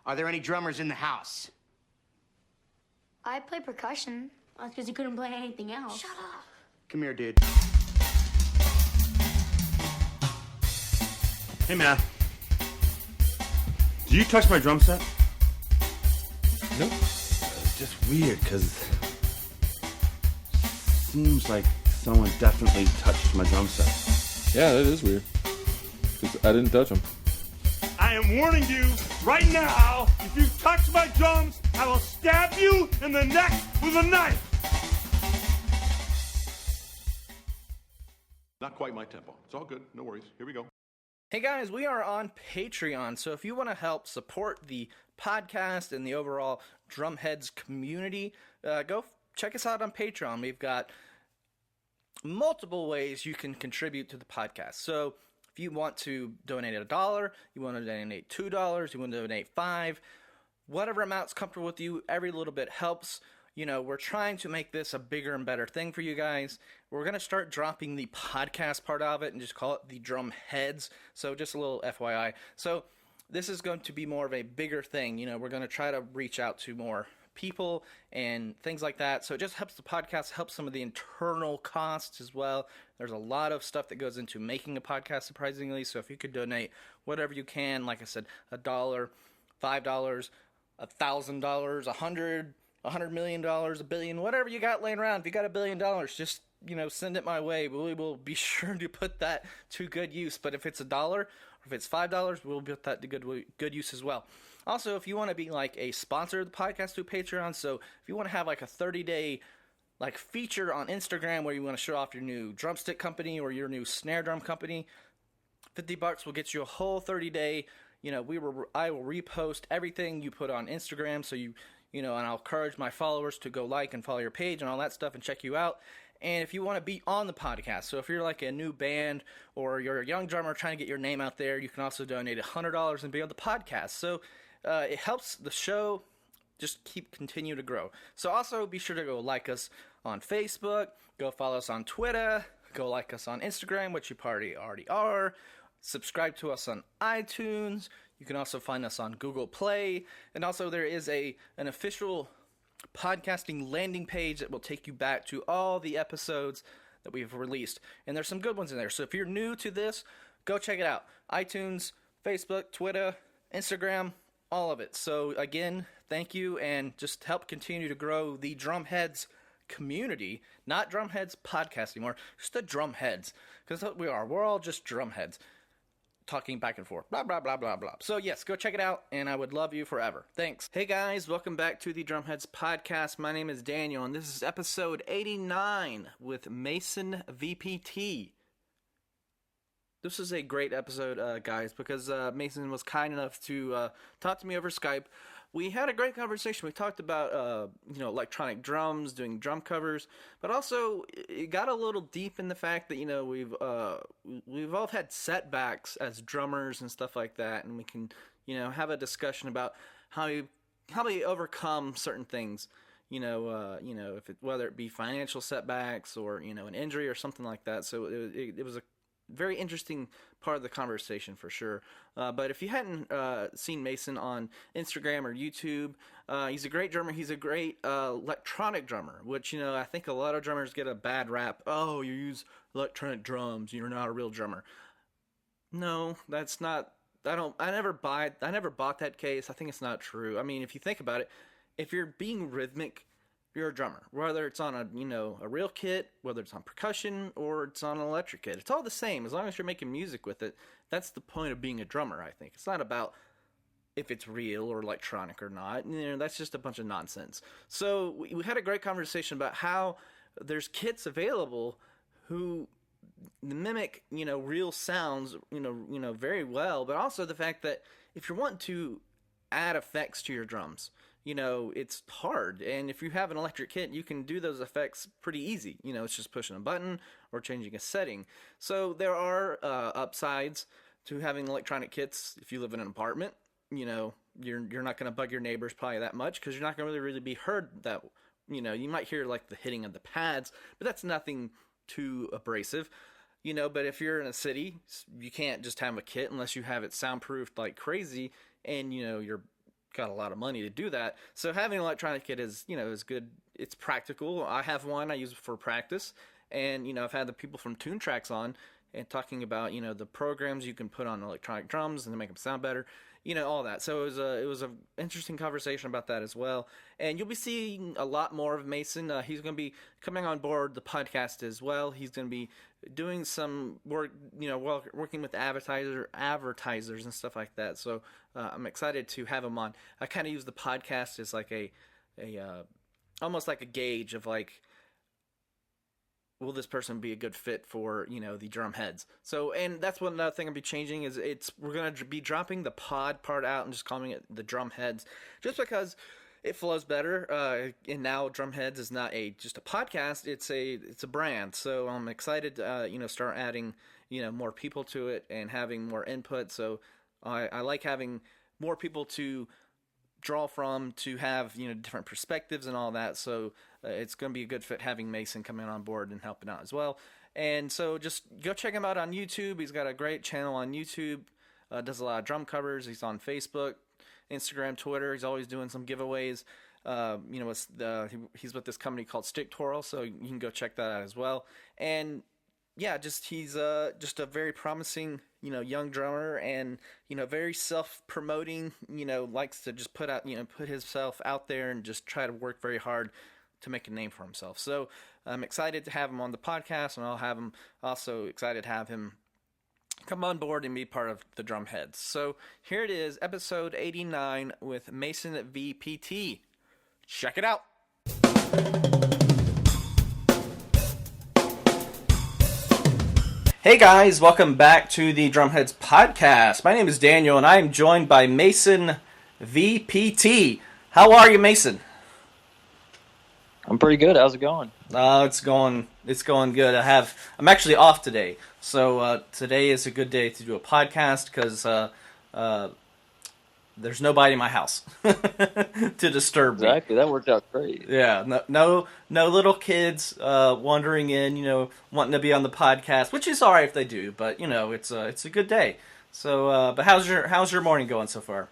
Are there any drummers in the house? I play percussion. That's because you couldn't play anything else. Shut up. Come here, dude. Hey, man. Did you touch my drum set? Nope. It's just weird, because seems like someone definitely touched my drum set. Yeah, that is weird. 'Cause I didn't touch them. I am warning you right now, if you touch my drums, I will stab you in the neck with a knife. Not quite my tempo. It's all good. No worries. Here we go. Hey guys, we are on Patreon, so if you want to help support the podcast and the overall Drumheads community, go check us out on Patreon. We've got multiple ways you can contribute to the podcast. So if you want to donate $1, you want to donate $2, you want to donate $5, whatever amount's comfortable with you, every little bit helps. You know, we're trying to make this a bigger and better thing for you guys. We're going to start dropping the podcast part of it and just call it the Drum Heads. So just a little FYI. So this is going to be more of a bigger thing. You know, we're going to try to reach out to more people and things like that. So it just helps the podcast, helps some of the internal costs as well. There's a lot of stuff that goes into making a podcast, surprisingly. So if you could donate whatever you can, like I said, $1, $5, $1,000, $100 million, $1 billion, whatever you got laying around. If you got $1 billion, just, you know, send it my way. We will be sure to put that to good use. But if it's $1 or if it's $5, we'll put that to good use as well. Also, if you want to be like a sponsor of the podcast through Patreon, so if you want to have like a 30-day like feature on Instagram where you want to show off your new drumstick company or your new snare drum company, $50 will get you a whole 30-day. You know, I will repost everything you put on Instagram, so you know, and I'll encourage my followers to go like and follow your page and all that stuff and check you out. And if you want to be on the podcast, so if you're like a new band or you're a young drummer trying to get your name out there, you can also donate $100 and be on the podcast. So it helps the show just continue to grow. So also be sure to go like us on Facebook, go follow us on Twitter, go like us on Instagram, which you probably already are. Subscribe to us on iTunes. You can also find us on Google Play. And also there is an official podcasting landing page that will take you back to all the episodes that we've released. And there's some good ones in there. So if you're new to this, go check it out. iTunes, Facebook, Twitter, Instagram, all of it. So again, thank you, and just help continue to grow the Drumheads community. Not Drumheads podcast anymore, just the Drumheads. Because that's what we are. We're all just Drumheads. Talking back and forth, blah, blah, blah, blah, blah. So yes, go check it out, and I would love you forever. Thanks. Hey guys, welcome back to the Drumheads podcast. My name is Daniel, and this is episode 89 with MasonVPT. This is a great episode, guys, because Mason was kind enough to talk to me over Skype. We had a great conversation. We talked about, electronic drums, doing drum covers, but also it got a little deep in the fact that, you know, we've all had setbacks as drummers and stuff like that, and we can, you know, have a discussion about how we overcome certain things, whether it be financial setbacks or, you know, an injury or something like that. So it was a very interesting part of the conversation for sure. But if you hadn't seen Mason on Instagram or YouTube, he's a great drummer. He's a great electronic drummer, which, you know, I think a lot of drummers get a bad rap. Oh, you use electronic drums, you're not a real drummer. No, that's not. I never bought that case. I think it's not true. I mean, if you think about it, if you're being rhythmic, you're a drummer, whether it's on a real kit, whether it's on percussion, or it's on an electric kit. It's all the same. As long as you're making music with it, that's the point of being a drummer, I think. It's not about if it's real or electronic or not. You know, that's just a bunch of nonsense. So we had a great conversation about how there's kits available who mimic, you know, real sounds, you know, very well, but also the fact that if you want to add effects to your drums, you know, it's hard. And if you have an electric kit, you can do those effects pretty easy. You know, it's just pushing a button or changing a setting. So there are upsides to having electronic kits. If you live in an apartment, you know, you're not going to bug your neighbors probably that much because you're not going to really be heard that, you know, you might hear like the hitting of the pads, but that's nothing too abrasive. You know, but if you're in a city, you can't just have a kit unless you have it soundproofed like crazy, and, you know, got a lot of money to do that. So having an electronic kit is, is good. It's practical. I have one. I use it for practice. And, I've had the people from Tune Tracks on and talking about, the programs you can put on electronic drums and to make them sound better, all that. So it was a interesting conversation about that as well. And you'll be seeing a lot more of Mason. He's going to be coming on board the podcast as well. He's going to be doing some work, working with advertisers and stuff like that. So I'm excited to have him on. I kind of use the podcast as like a almost like a gauge of like, will this person be a good fit for, the drum heads? So, and that's one another thing I'll be changing is we're going to be dropping the pod part out and just calling it the drum heads, just because it flows better. And now drum heads is not just a podcast. It's a brand. So I'm excited to, start adding, more people to it and having more input. So I like having more people to draw from, to have different perspectives and all that. So it's going to be a good fit having Mason coming on board and helping out as well. And so just go check him out on YouTube. He's got a great channel on YouTube. Does a lot of drum covers. He's on Facebook, Instagram, Twitter. He's always doing some giveaways. He's with this company called Sticktorial, so you can go check that out as well. And yeah, he's just a very promising, young drummer, and very self-promoting. Likes to just put himself out there and just try to work very hard to make a name for himself. So I'm excited to have him on the podcast, and I'll have him also excited to have him come on board and be part of the Drum Heads. So here it is, episode 89 with MasonVPT. Check it out. Hey guys, welcome back to the Drumheads podcast. My name is Daniel, and I am joined by Mason VPT. How are you, Mason? I'm pretty good. How's it going? It's going good. I'm actually off today, so today is a good day to do a podcast because there's nobody in my house to disturb me. Exactly, that worked out great. Yeah, no little kids wandering in, wanting to be on the podcast, which is all right if they do, but it's a good day. So, but how's your morning going so far?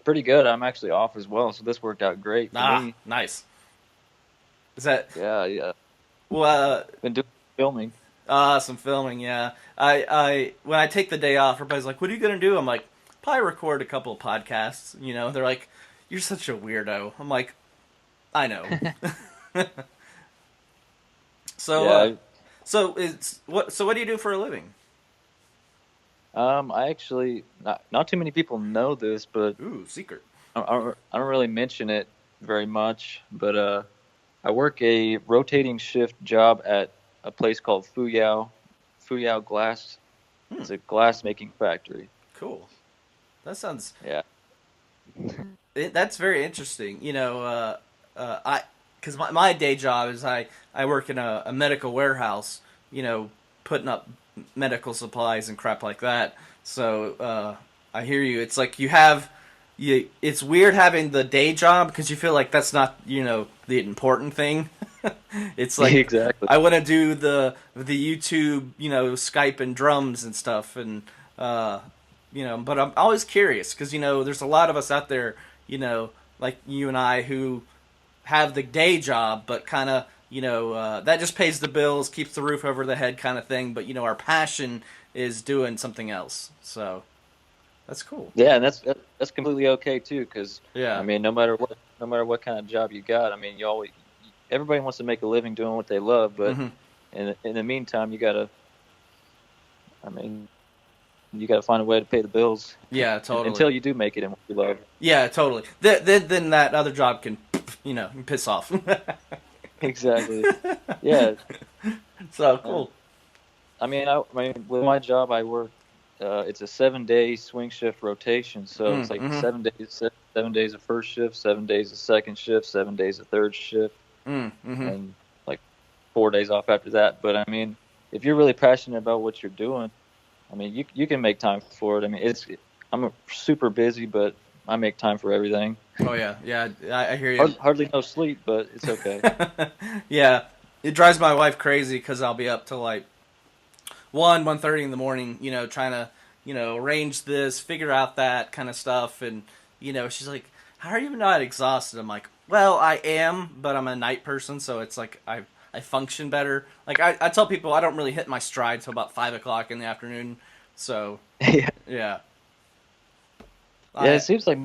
Pretty good. I'm actually off as well, so this worked out great for me. Nice. Is that? Yeah. Well, been doing filming. Some filming, yeah. I when I take the day off, everybody's like, "What are you gonna do?" I'm like, probably record a couple of podcasts. They're like, "You're such a weirdo." I'm like, I know. So, so what do you do for a living? I actually not too many people know this, but secret. I don't really mention it very much, but I work a rotating shift job at a place called Fuyao Glass. It's a glass making factory. Cool. That sounds. Yeah. That's very interesting. Because my day job is I work in a medical warehouse. Putting up medical supplies and crap like that. So I hear you. It's like it's weird having the day job because you feel like that's not the important thing. It's like exactly. I want to do the YouTube Skype and drums and stuff and but I'm always curious because there's a lot of us out there like you and I who have the day job but kind of that just pays the bills, keeps the roof over the head kind of thing, but our passion is doing something else. So that's cool. Yeah, and that's completely okay too, because yeah, I mean, no matter what kind of job you got, I mean, everybody wants to make a living doing what they love, but in the meantime, you gotta find a way to pay the bills. Yeah, totally. Until you do make it in what you love. Yeah, totally. Then that other job can piss off. Exactly. Yeah. So cool. I mean, with my job, I work. It's a 7-day swing shift rotation, so it's like 7 days. 7 days of first shift, 7 days of second shift, 7 days of third shift, and like 4 days off after that. But I mean, if you're really passionate about what you're doing, I mean, you can make time for it. I mean, I'm super busy, but I make time for everything. Oh yeah, I hear you. Hardly no sleep, but it's okay. Yeah, it drives my wife crazy because I'll be up till like 1:30 in the morning, trying to arrange this, figure out that kind of stuff, and She's like, how are you not exhausted? I'm like, well, I am, but I'm a night person, so it's like I function better. Like I tell people I don't really hit my stride till about 5 o'clock in the afternoon. So yeah. yeah. Yeah, it seems like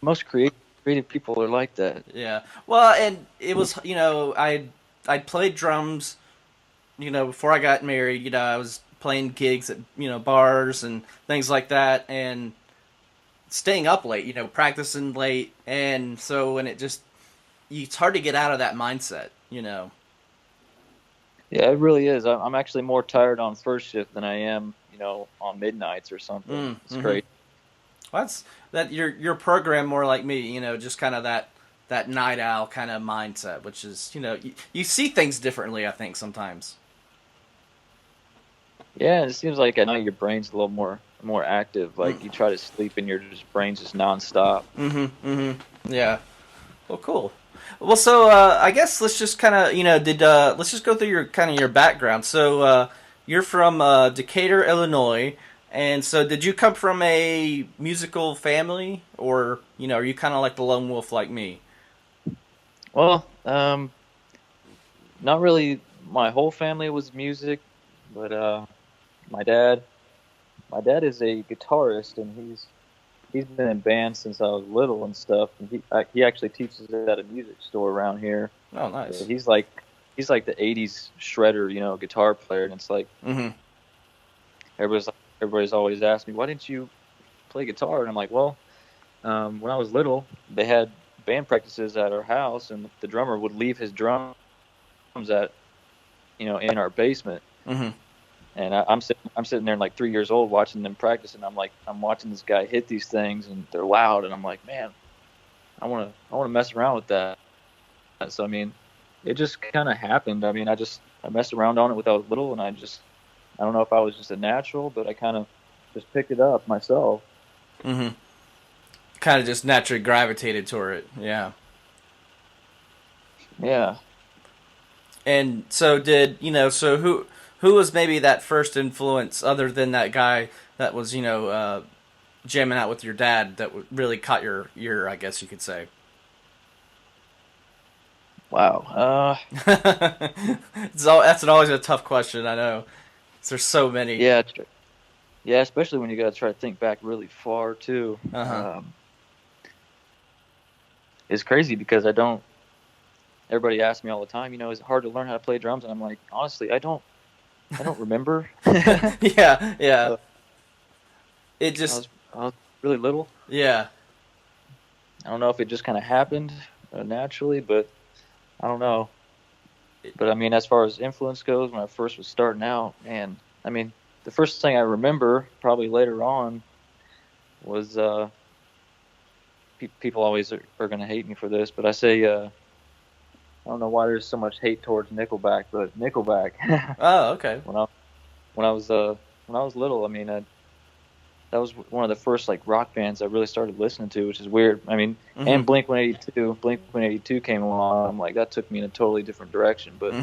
most creative people are like that. Yeah. Well, and it was, I played drums, before I got married. I was playing gigs at, bars and things like that, and staying up late, practicing late. And so when it's hard to get out of that mindset. Yeah, it really is. I'm actually more tired on first shift than I am, on midnights or something. It's great. Well, that's that you're programmed more like me, just kind of that night owl kind of mindset, which is, you see things differently, I think, sometimes. Yeah, it seems like at night your brain's a little more active. Like you try to sleep and your brain's just nonstop. Yeah. Well, cool. Well, so I guess let's just kind of, let's just go through your background. So you're from Decatur, Illinois. And so did you come from a musical family, or, are you kind of like the lone wolf like me? Well, not really. My whole family was music, but my dad is a guitarist, and he's been in bands since I was little and stuff. And he actually teaches at a music store around here. Oh, nice. So he's like the '80s shredder, guitar player, and it's like everybody's always asked me, why didn't you play guitar? And I'm like, well, when I was little, they had band practices at our house, and the drummer would leave his drums at, in our basement. And I'm sitting there like 3 years old watching them practice, and I'm watching this guy hit these things, and they're loud, and I'm like, man, I want to mess around with that. So I mean, it just kind of happened. I mean, I messed around on it when I was little, and I don't know if I was just a natural, but I kind of just picked it up myself. Kind of just naturally gravitated toward it. Yeah. Yeah. And so so who was maybe that first influence other than that guy that was, jamming out with your dad that really caught your ear, I guess you could say? Wow. That's always a tough question, I know. There's so many. Yeah, especially when you got to try to think back really far too. It's crazy because everybody asks me all the time, is it hard to learn how to play drums? And I'm like, honestly, I don't remember. Yeah. It just I was really little. Yeah. I don't know if it just kind of happened naturally, but I don't know. But I mean, as far as influence goes, when I first was starting out, man, I mean, the first thing I remember, probably later on, was people always are going to hate me for this, but I say I don't know why there's so much hate towards Nickelback, but Nickelback. Oh, okay. When I was little, I mean, that was one of the first like rock bands I really started listening to, which is weird. I mean, and Blink-182 came along. I'm like, that took me in a totally different direction. But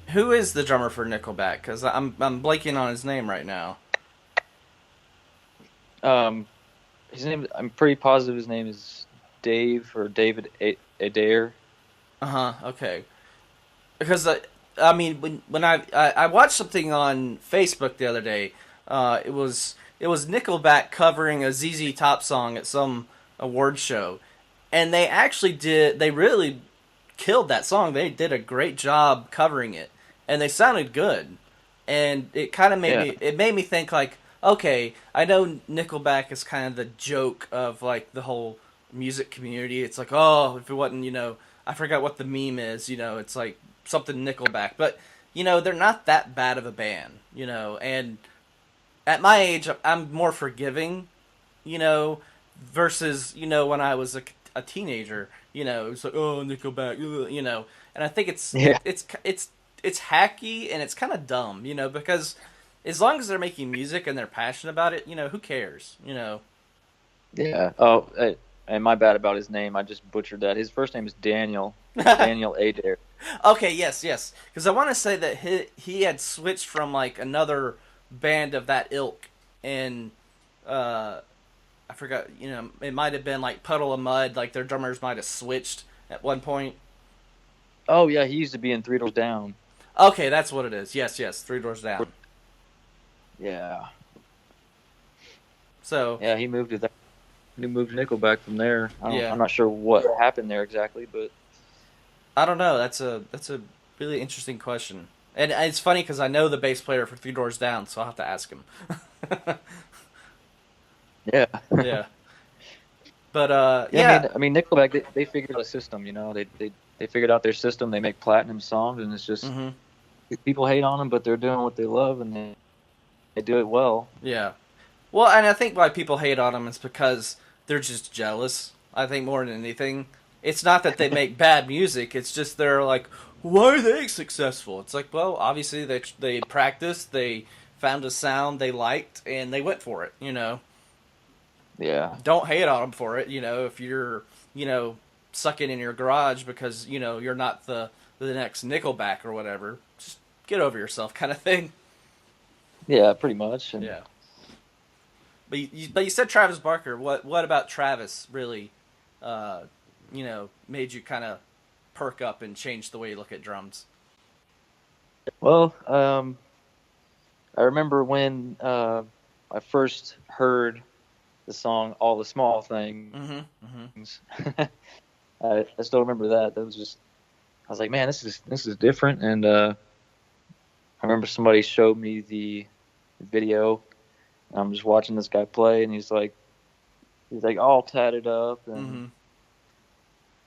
who is the drummer for Nickelback? Because I'm blanking on his name right now. His name, I'm pretty positive his name is Dave or David Adair. Okay. Because I mean, when I watched something on Facebook the other day. It was Nickelback covering a ZZ Top song at some award show, and they really killed that song. They did a great job covering it, and they sounded good. And it kind of made me think like, okay, I know Nickelback is kind of the joke of like the whole music community. It's like, oh, if it wasn't, I forgot what the meme is. It's like something Nickelback, but they're not that bad of a band. And at my age, I'm more forgiving, versus, when I was a teenager, it's like, oh, Nickelback, and I think it's hacky and it's kind of dumb, because as long as they're making music and they're passionate about it, who cares, Yeah. Oh, and my bad about his name. I just butchered that. His first name is Daniel. Daniel Adair. Okay, yes. Because I want to say that he had switched from like another band of that ilk, and I I forgot, it might have been like Puddle of Mud, like their drummers might have switched at one point. Oh yeah, he used to be in Three Doors Down. Okay, that's what it is. Yes, Three Doors Down. Yeah. So yeah, he moved to that. He moved Nickelback from there. Yeah. I'm not sure what happened there exactly, but I don't know. That's a really interesting question, and it's funny because I know the bass player for Three Doors Down, so I'll have to ask him. yeah. Yeah. But yeah. I mean Nickelback, they figured out a system. They figured out their system. They make platinum songs, and it's just people hate on them, but they're doing what they love, and they do it well. Yeah. Well, and I think why people hate on them is because they're just jealous. I think more than anything, it's not that they make bad music. It's just they're like, why are they successful? It's like, well, obviously they practiced, they found a sound they liked, and they went for it. Yeah. Don't hate on them for it. If you're sucking in your garage because you're not the next Nickelback or whatever, just get over yourself, kind of thing. Yeah, pretty much. And yeah. But you said Travis Barker. What about Travis really, made you kind of perk up and change the way you look at drums? Well, I remember when I first heard the song "All the Small Things." I still remember that. That was just, I was like, man, this is different. And I remember somebody showed me the video. I'm just watching this guy play, and he's like all tatted up, and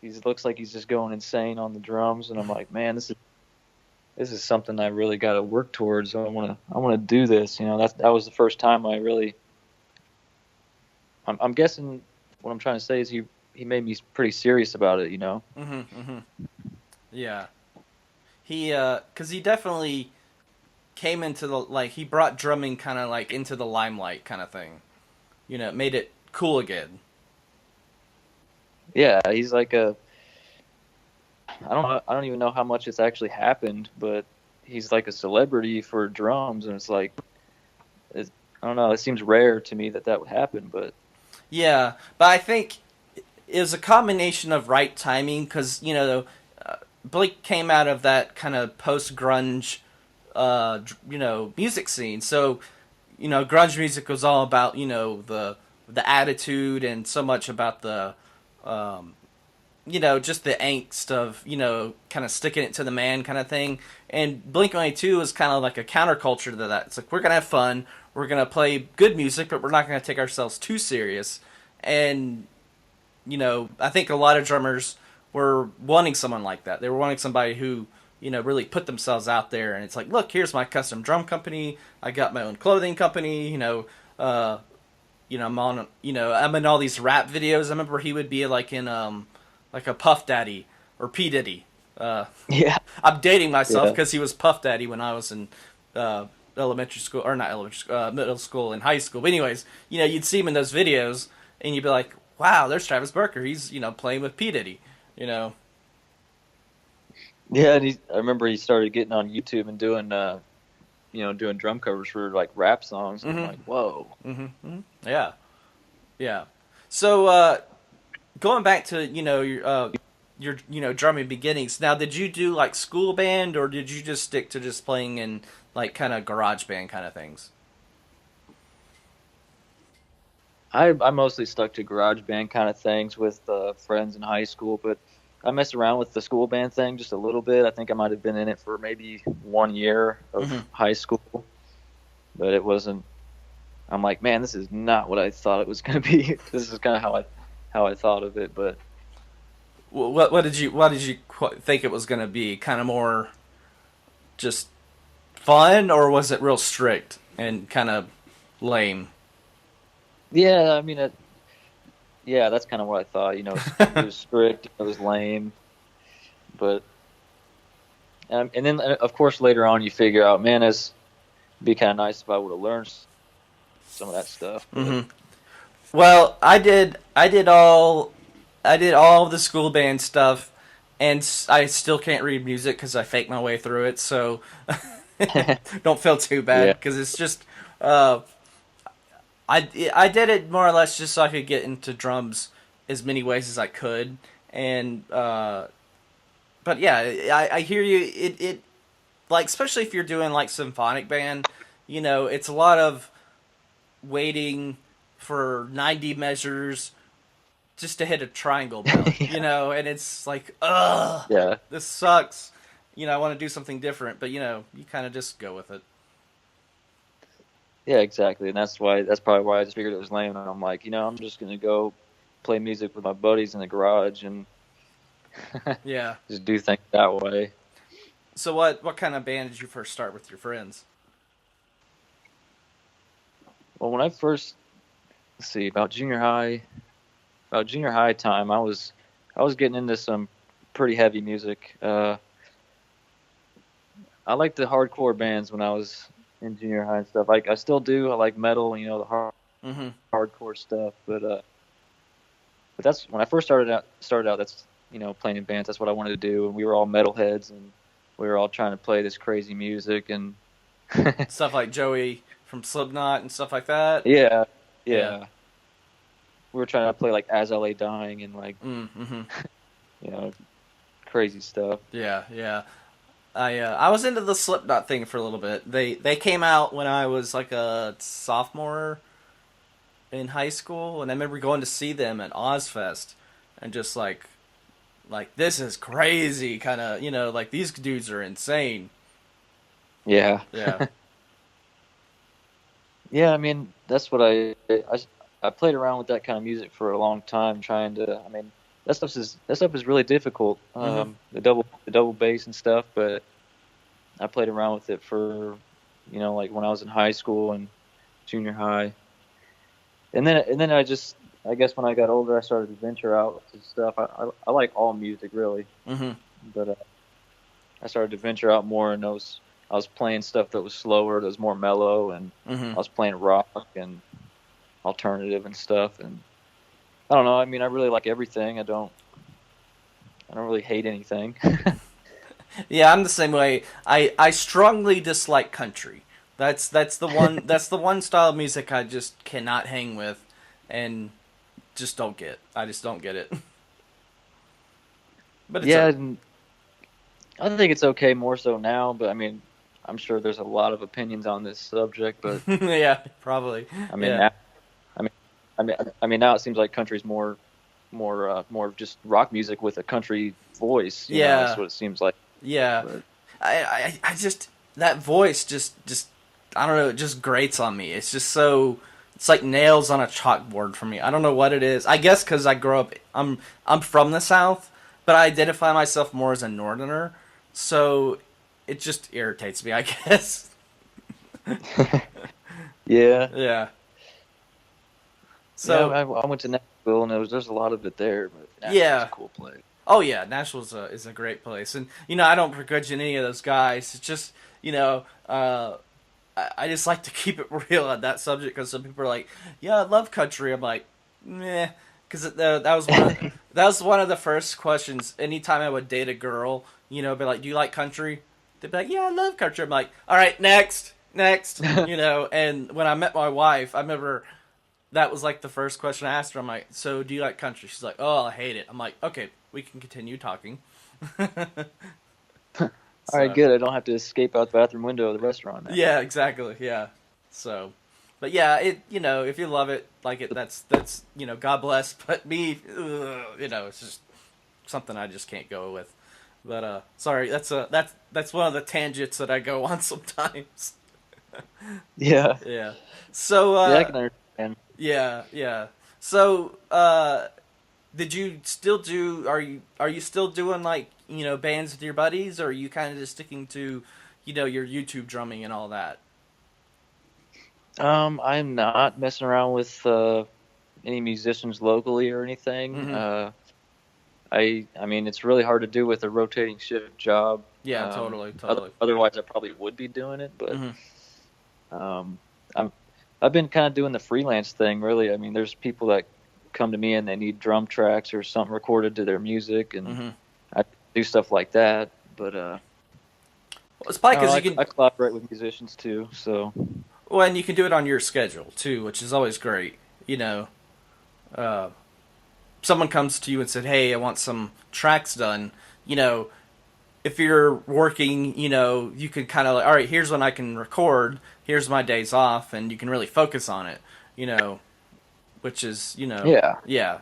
he looks like he's just going insane on the drums. And I'm like, man, this is something I really got to work towards. I want to do this. That was the first time I really. I'm guessing what I'm trying to say is he made me pretty serious about it. Yeah, because he definitely came into he brought drumming kind of like into the limelight kind of thing. Made it cool again. Yeah, he's like I don't even know how much it's actually happened, but he's like a celebrity for drums, and it's like, I don't know, it seems rare to me that would happen, but yeah, but I think it was a combination of right timing because Blake came out of that kind of post-grunge music scene. So, grunge music was all about, the attitude and so much about the, just the angst of, kind of sticking it to the man kind of thing. And Blink-182 is kind of like a counterculture to that. It's like, we're going to have fun. We're going to play good music, but we're not going to take ourselves too serious. And, I think a lot of drummers were wanting someone like that. They were wanting somebody who, really put themselves out there, and it's like, look, here's my custom drum company. I got my own clothing company. I'm on, I'm in all these rap videos. I remember he would be like in, like a Puff Daddy or P Diddy. Yeah, I'm dating myself because he was Puff Daddy when I was in elementary school, or not elementary school, middle school and high school. But anyways, you'd see him in those videos, and you'd be like, wow, there's Travis Barker. He's playing with P Diddy. Yeah, and I remember he started getting on YouTube and doing, doing drum covers for like rap songs. And I'm like, whoa. Yeah. So going back to your drumming beginnings. Now, did you do like school band, or did you just stick to just playing in like kind of garage band kind of things? I mostly stuck to garage band kind of things with friends in high school, but I messed around with the school band thing just a little bit. I think I might have been in it for maybe 1 year of high school, but it wasn't. I'm like, man, this is not what I thought it was going to be. This is kind of how I thought of it. But what did you think it was going to be? Kind of more just fun, or was it real strict and kind of lame? Yeah, I mean, yeah, that's kind of what I thought. It was strict, it was lame, but and then of course later on you figure out, man, it'd be kind of nice if I would have learned some of that stuff. Well, I did all of the school band stuff, and I still can't read music because I fake my way through it. So don't feel too bad because it's just I did it more or less just so I could get into drums as many ways as I could, and but yeah, I hear you. It like, especially if you're doing like symphonic band, you know, it's a lot of waiting for 90 measures just to hit a triangle bell, you know, and it's like, ugh, Yeah. this sucks. You know, I want to do something different, but you know, you kind of just go with it. Yeah, exactly. And that's probably why I just figured it was lame. And I'm like, I'm just gonna go play music with my buddies in the garage and Yeah. just do things that way. So what kind of band did you first start with your friends? Well, when I first, let's see, about junior high time, I was getting into some pretty heavy music. I liked the hardcore bands when I was in junior high and stuff. I still do. I like metal, the hardcore stuff. But that's when I first started out. That's playing in bands. That's what I wanted to do. And we were all metalheads, and we were all trying to play this crazy music and Stuff like Joey from Slipknot and stuff like that. Yeah. We were trying to play like As I Lay Dying and like crazy stuff. Yeah. I was into the Slipknot thing for a little bit. They came out when I was like a sophomore in high school, and I remember going to see them at Ozfest and just like this is crazy, kind of, like these dudes are insane. Yeah. Yeah, I mean, that's what I played around with that kind of music for a long time, trying to. I mean, that stuff is really difficult. The double bass and stuff, but I played around with it for, like when I was in high school and junior high, and then I guess when I got older, I started to venture out to stuff. I like all music really, but I started to venture out more in those. I was playing stuff that was slower, that was more mellow, and I was playing rock and alternative and stuff. And I don't know. I mean, I really like everything. I don't really hate anything. Yeah, I'm the same way. I strongly dislike country. That's the one style of music I just cannot hang with, and just don't get. I just don't get it. But it's I think it's okay more so now. But I mean, I'm sure there's a lot of opinions on this subject. But yeah, probably. I mean, now it seems like country's more just rock music with a country voice. That's what it seems like. Yeah, but I just, that voice just I don't know, it just grates on me. It's just so, it's like nails on a chalkboard for me. I don't know what it is. I guess because I grew up, I'm from the South, but I identify myself more as a Northerner, so it just irritates me, I guess. Yeah. So I went to Nashville, and there's a lot of it there. But yeah, it's a cool place. Oh yeah, Nashville is a great place, and I don't begrudge any of those guys. It's just I just like to keep it real on that subject, because some people are like, yeah, I love country. I'm like, meh, because that was one of the first questions. Anytime I would date a girl, be like, do you like country? They'd be like, yeah, I love country. I'm like, all right, next, And when I met my wife, I remember that was like the first question I asked her. I'm like, so do you like country? She's like, oh, I hate it. I'm like, okay, we can continue talking. All right, good. I don't have to escape out the bathroom window of the restaurant now. Yeah, exactly. Yeah. So, but yeah, it if you love it, like it, that's God bless. But me, it's just something I just can't go with. But sorry, that's one of the tangents that I go on sometimes. Yeah. Yeah. So yeah, I can understand. Yeah. So did you still do? Are you still doing like bands with your buddies, or are you kind of just sticking to your YouTube drumming and all that? I'm not messing around with any musicians locally or anything. I mean, it's really hard to do with a rotating shift job. Yeah, totally. Otherwise, I probably would be doing it, but I've been kind of doing the freelance thing, really. I mean, there's people that come to me and they need drum tracks or something recorded to their music, and I do stuff like that. But well, it's probably because I collaborate with musicians too. So Well, and you can do it on your schedule too, which is always great. You know, someone comes to you and said, "Hey, I want some tracks done." You know, if you're working, you know, you could kind of like, all right, here's when I can record. Here's my days off, and you can really focus on it. You know, which is, you know, yeah,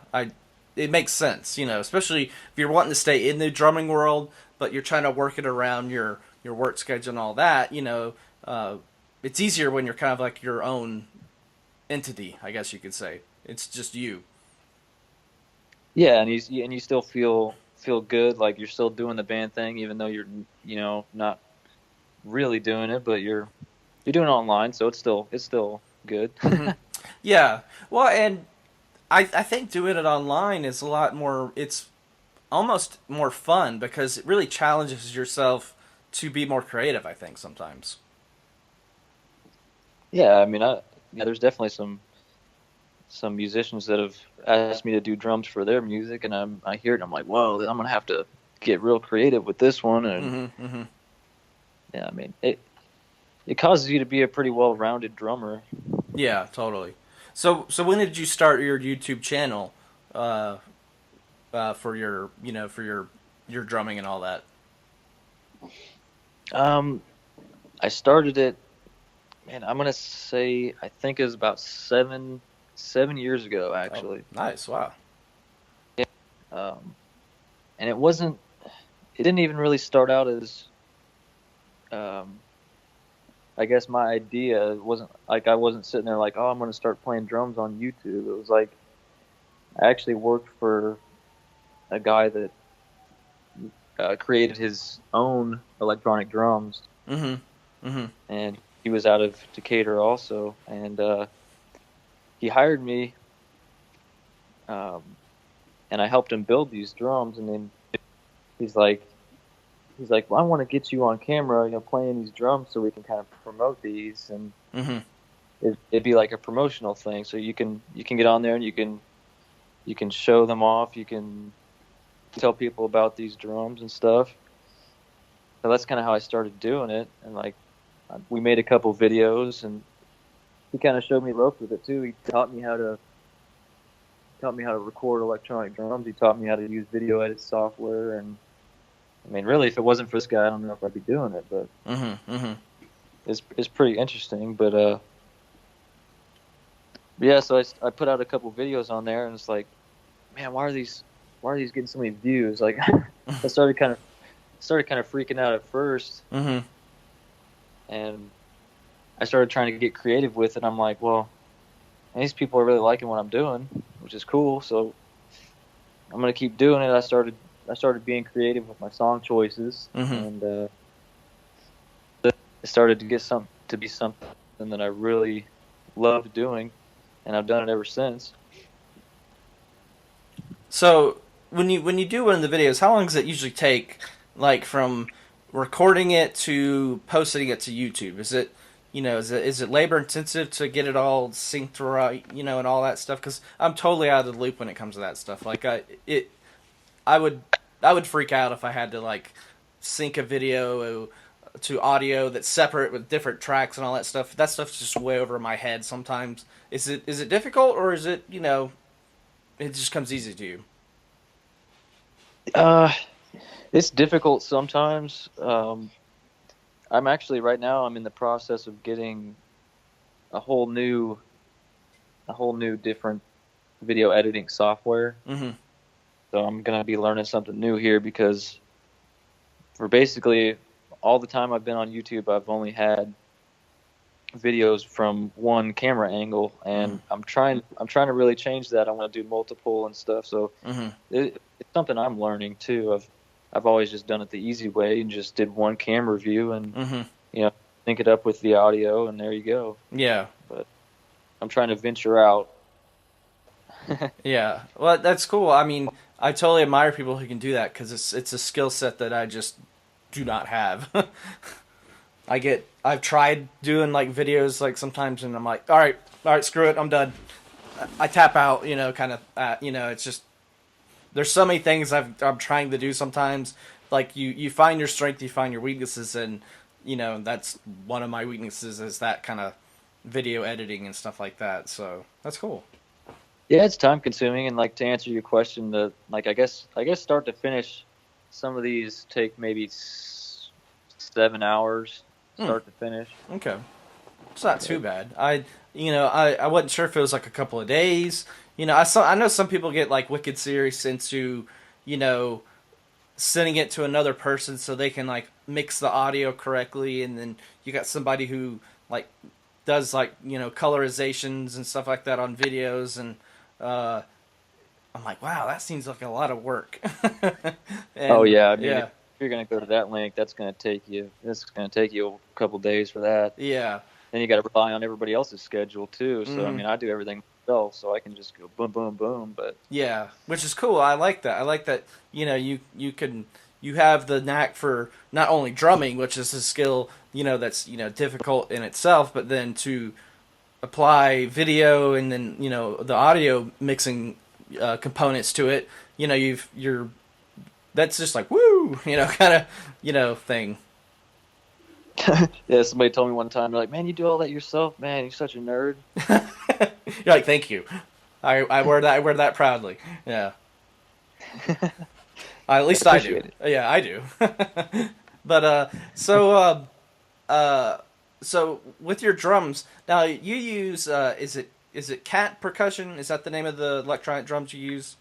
it makes sense. You know, especially if you're wanting to stay in the drumming world, but you're trying to work it around your work schedule and all that. You know, it's easier when you're kind of like your own entity, I guess you could say. It's just you. Yeah, and you still feel good, like you're still doing the band thing, even though you're, you know, not really doing it, but you're doing it online, so it's still good. Yeah, well, and I think doing it online is a lot more. It's almost more fun because it really challenges yourself to be more creative. I think sometimes. Yeah, I mean, there's definitely some musicians that have asked me to do drums for their music, and I hear it and I'm like, whoa, I'm gonna have to get real creative with this one. And yeah, I mean, it causes you to be a pretty well-rounded drummer. Yeah, totally. So when did you start your YouTube channel for your, you know, for your drumming and all that? I started it, man, I'm gonna say I think it was about 7 years ago, actually. Oh, nice, wow. Yeah. And it didn't even really start out as, I guess my idea wasn't like, I wasn't sitting there like, oh, I'm going to start playing drums on YouTube. It was like, I actually worked for a guy that created his own electronic drums. And he was out of Decatur also. And he hired me, and I helped him build these drums. And then he's like, well, I want to get you on camera, you know, playing these drums so we can kind of promote these. And it'd be like a promotional thing. So you can get on there and you can show them off. You can tell people about these drums and stuff. So that's kind of how I started doing it. And like, we made a couple videos, and he kind of showed me ropes with it too. He taught me how to record electronic drums. He taught me how to use video edit software. And I mean, really, if it wasn't for this guy, I don't know if I'd be doing it. But it's pretty interesting. But yeah, so I put out a couple videos on there, and it's like, man, why are these getting so many views? Like, I started kind of freaking out at first. And I started trying to get creative with it. I'm like, well, these people are really liking what I'm doing, which is cool. So I'm gonna keep doing it. I started being creative with my song choices, and it started to get to be something that I really loved doing, and I've done it ever since. So when you do one of the videos, how long does it usually take, like from recording it to posting it to YouTube? Is it, you know, is it labor intensive to get it all synced right, you know, and all that stuff? Because I'm totally out of the loop when it comes to that stuff. Like I would freak out if I had to like sync a video to audio that's separate with different tracks and all that stuff. That stuff's just way over my head sometimes. Is it difficult, or is it, you know, it just comes easy to you? It's difficult sometimes. I'm actually right now, I'm in the process of getting a whole new different video editing software. So I'm going to be learning something new here, because for basically all the time I've been on YouTube, I've only had videos from one camera angle, and I'm trying to really change that. I want to do multiple and stuff. So it's something I'm learning too. I've always just done it the easy way and just did one camera view and you know, sync it up with the audio, and there you go. Yeah. But I'm trying to venture out. Yeah. Well, that's cool. I mean, I totally admire people who can do that, because it's a skill set that I just do not have. I've tried doing like videos like sometimes, and I'm like, all right, screw it, I'm done. I tap out, you know, kind of, you know, it's just, there's so many things I'm trying to do sometimes. Like you find your strength, you find your weaknesses, and you know, that's one of my weaknesses is that kind of video editing and stuff like that. So that's cool. Yeah, it's time consuming, and like to answer your question, I guess start to finish, some of these take maybe 7 hours start to finish. Okay, it's not too bad. I wasn't sure if it was like a couple of days. I know some people get like wicked serious into sending it to another person so they can like mix the audio correctly, and then you got somebody who like does like colorizations and stuff like that on videos, and I'm like, wow, that seems like a lot of work. And, oh yeah, I mean, if you're gonna go to that link, it's gonna take you a couple days for that. Yeah. Then you got to rely on everybody else's schedule too. So I mean, I do everything myself, so I can just go boom, boom, boom. But yeah, which is cool. I like that. I like that. You have the knack for not only drumming, which is a skill that's difficult in itself, but then to apply video and then the audio mixing components to it. That's just like woo, kind of thing. Yeah, somebody told me one time, they're like, man, you do all that yourself? Man, you're such a nerd. You're like, thank you. I wear that proudly. Yeah. At least I do. It. Yeah, I do. But so with your drums, now you use is it cat percussion? Is that the name of the electronic drums you use?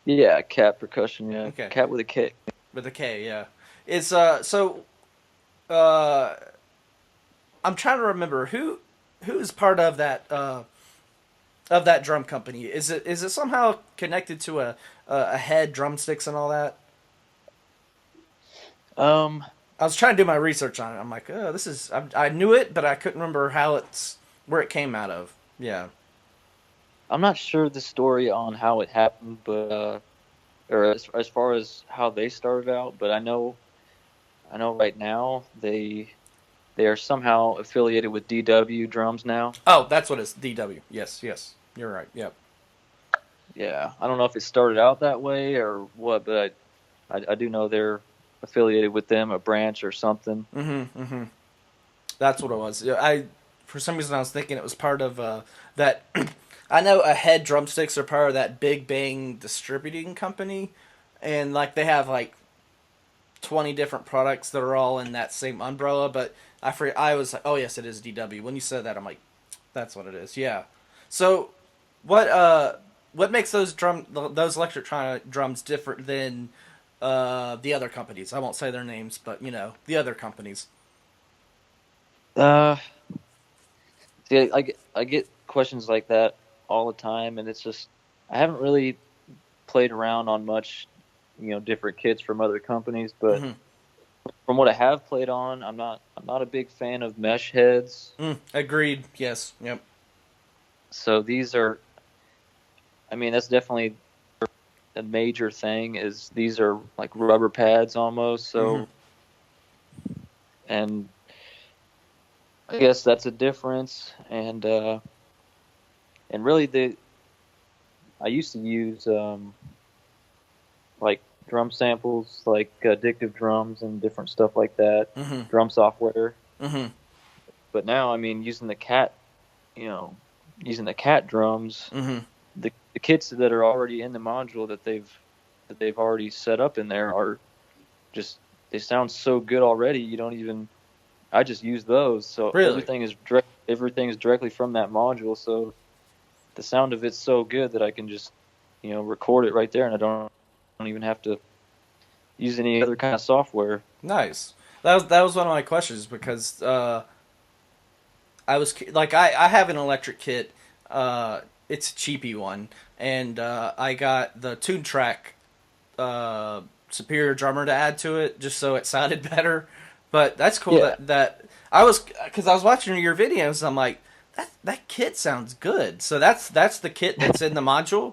Yeah, cat percussion, yeah. Okay. Cat with a K. With a K, yeah. It's so I'm trying to remember who's part of that drum company. Is it somehow connected to a head, drumsticks, and all that? I was trying to do my research on it. I'm like, oh, this is. I knew it, but I couldn't remember where it came out of. Yeah. I'm not sure the story on how it happened, but or as far as how they started out. But I know right now they are somehow affiliated with DW drums now. Oh, that's what it's DW. Yes, you're right. Yep. Yeah, I don't know if it started out that way or what, but I do know they're affiliated with them, a branch or something. Mm-hmm. That's what it was. Yeah, for some reason I was thinking it was part of that. I know a head drumsticks are part of that Big Bang distributing company, and like they have like 20 different products that are all in that same umbrella. But I was like, oh yes, it is DW. When you said that, I'm like, that's what it is. Yeah. So what makes those electronic drums different than the other companies? I won't say their names, but the other companies. See, I get questions like that all the time, and it's just I haven't really played around on much, different kits from other companies, but from what I have played on, I'm not a big fan of mesh heads. Agreed. Yes. Yep. So these are, I mean, that's definitely a major thing. Is these are like rubber pads almost. So, and I guess that's a difference. And really I used to use like drum samples, like Addictive Drums and different stuff like that, drum software. But now, I mean, using the cat drums, the kits that are already in the module that they've already set up in there are just, they sound so good already. I just use those. So really? everything is directly from that module. So the sound of it's so good that I can just, record it right there, and I don't even have to use any other kind of software. Nice. That was one of my questions, because I was like, I have an electric kit. It's a cheapy one, and I got the Tune Track Superior Drummer to add to it just so it sounded better. But that's cool. Yeah. that I was watching your videos, and I'm like, that kit sounds good. So that's the kit that's in the module.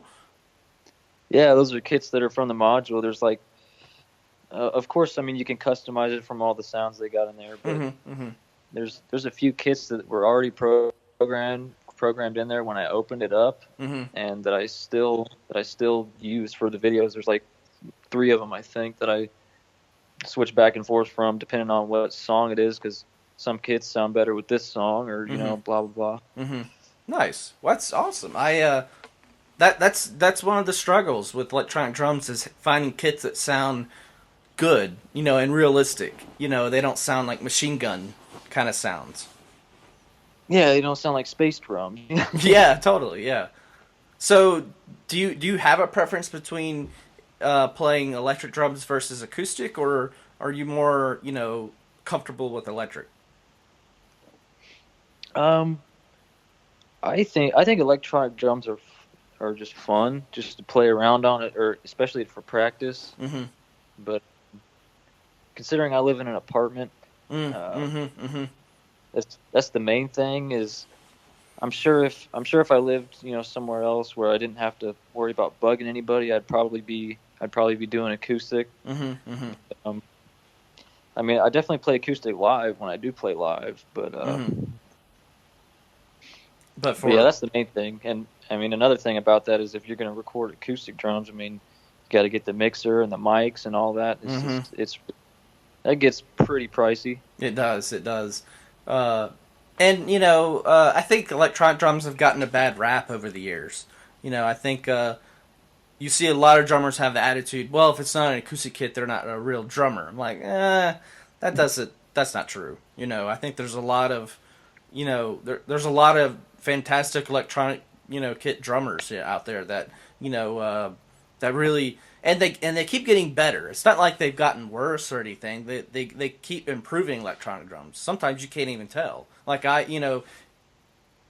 Yeah, those are kits that are from the module. There's like, of course, I mean, you can customize it from all the sounds they got in there, but there's a few kits that were already programmed in there when I opened it up, and that I still use for the videos. There's like 3 of them, I think, that I switch back and forth from depending on what song it is, because some kits sound better with this song, or you know, blah blah blah. Nice. Well, that's awesome. That's one of the struggles with electronic drums is finding kits that sound good, you know, and realistic. You know, they don't sound like machine gun kind of sounds. Yeah, they don't sound like space drums. Yeah, totally. Yeah. So, do you have a preference between playing electric drums versus acoustic, or are you more, you know, comfortable with electric? I think electronic drums are just fun, just to play around on it, or especially for practice. Mm-hmm. But considering I live in an apartment, that's the main thing. Is I'm sure if I lived, you know, somewhere else where I didn't have to worry about bugging anybody, I'd probably be doing acoustic. I mean, I definitely play acoustic live when I do play live, but but yeah, that's the main thing. And I mean, another thing about that is if you're going to record acoustic drums, I mean, you got to get the mixer and the mics and all that. That gets pretty pricey. It does. And you know, I think electronic drums have gotten a bad rap over the years. You know, I think you see a lot of drummers have the attitude, well, if it's not an acoustic kit, they're not a real drummer. I'm like, that's not true. You know, I think there's a lot of, you know, there's a lot of fantastic electronic, you know, kit drummers out there that, you know, that really, and they keep getting better. It's not like they've gotten worse or anything. They keep improving electronic drums. Sometimes you can't even tell. Like you know,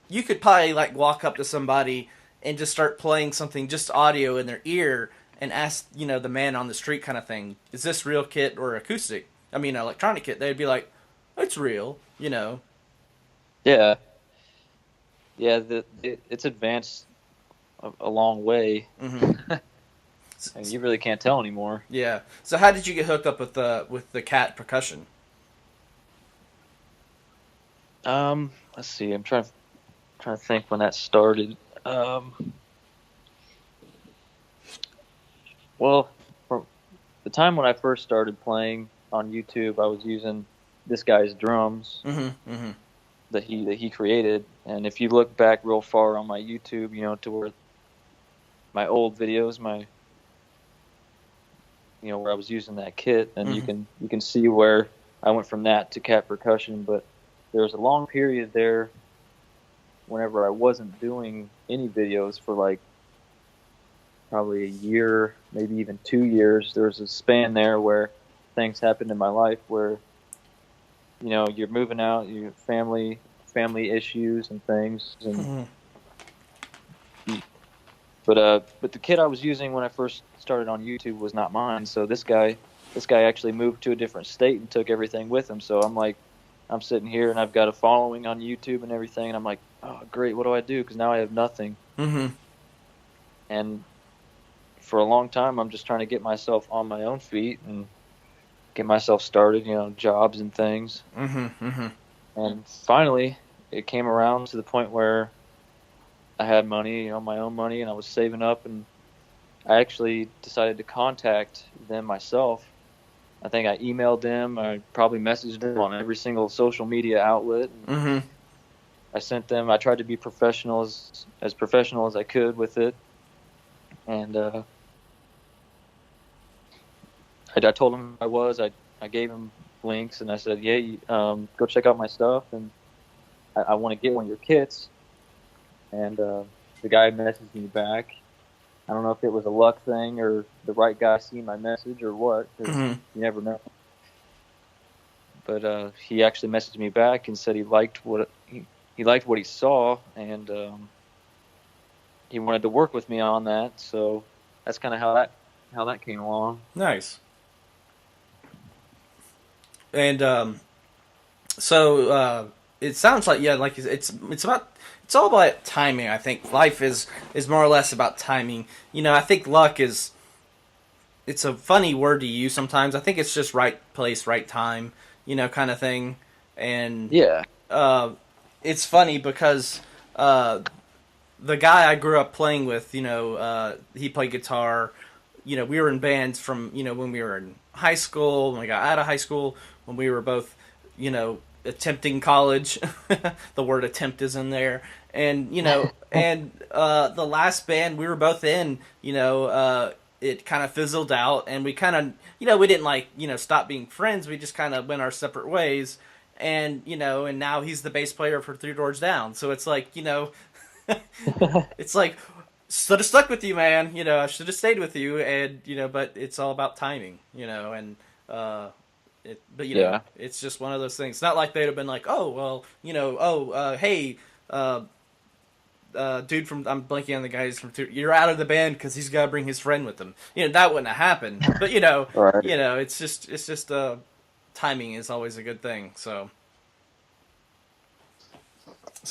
you could probably like walk up to somebody and just start playing something just audio in their ear and ask, you know, the man on the street kind of thing, is this real kit or acoustic? I mean, electronic kit. They'd be like, it's real, you know. Yeah. Yeah, it's advanced a long way. And you really can't tell anymore. Yeah. So how did you get hooked up with the cat percussion? Let's see. I'm trying to think when that started. Well, from the time when I first started playing on YouTube, I was using this guy's drums that he created. And if you look back real far on my YouTube, you know, to where my old videos, you know, where I was using that kit, and you can see where I went from that to cat percussion. But there was a long period there whenever I wasn't doing any videos for like probably a year, maybe even 2 years. There was a span there where things happened in my life where, you know, you're moving out, your family issues and things, and but the kit I was using when I first started on YouTube was not mine. So this guy actually moved to a different state and took everything with him. So I'm sitting here and I've got a following on YouTube and everything, and I'm like, oh great, what do I do? Because now I have nothing. And for a long time, I'm just trying to get myself on my own feet and get myself started, you know, jobs and things. And finally, it came around to the point where I had money, you know, my own money, and I was saving up, and I actually decided to contact them myself. I think I emailed them. I probably messaged them on every single social media outlet. I sent them. I tried to be professional as professional as I could with it, and I told them I was. I gave them links, and I said, "Yeah, go check out my stuff, and I want to get one of your kits." And the guy messaged me back. I don't know if it was a luck thing or the right guy seen my message or what, 'cause you never know. But he actually messaged me back and said he liked what he saw, and he wanted to work with me on that. So that's kind of how that came along. Nice. And so it sounds like, yeah, like it's all about timing. I think life is more or less about timing. You know, I think luck it's a funny word to use sometimes. I think it's just right place, right time, you know, kind of thing. And yeah, it's funny because the guy I grew up playing with, you know, he played guitar. You know, we were in bands from, you know, when we were in high school, when we got out of high school, when we were both, you know, attempting college. The word attempt is in there. And, and the last band we were both in, it kind of fizzled out, and we kind of, we didn't stop being friends. We just kind of went our separate ways. And, and now he's the bass player for Three Doors Down. So it's like, it's like, should have stuck with you, man. I should have stayed with you. And, but it's all about timing, and, it's just one of those things. It's not like they'd have been like, oh, well, hey, dude from, I'm blanking on the guys from, you're out of the band because he's got to bring his friend with him. That wouldn't have happened. But, right. It's just, timing is always a good thing. So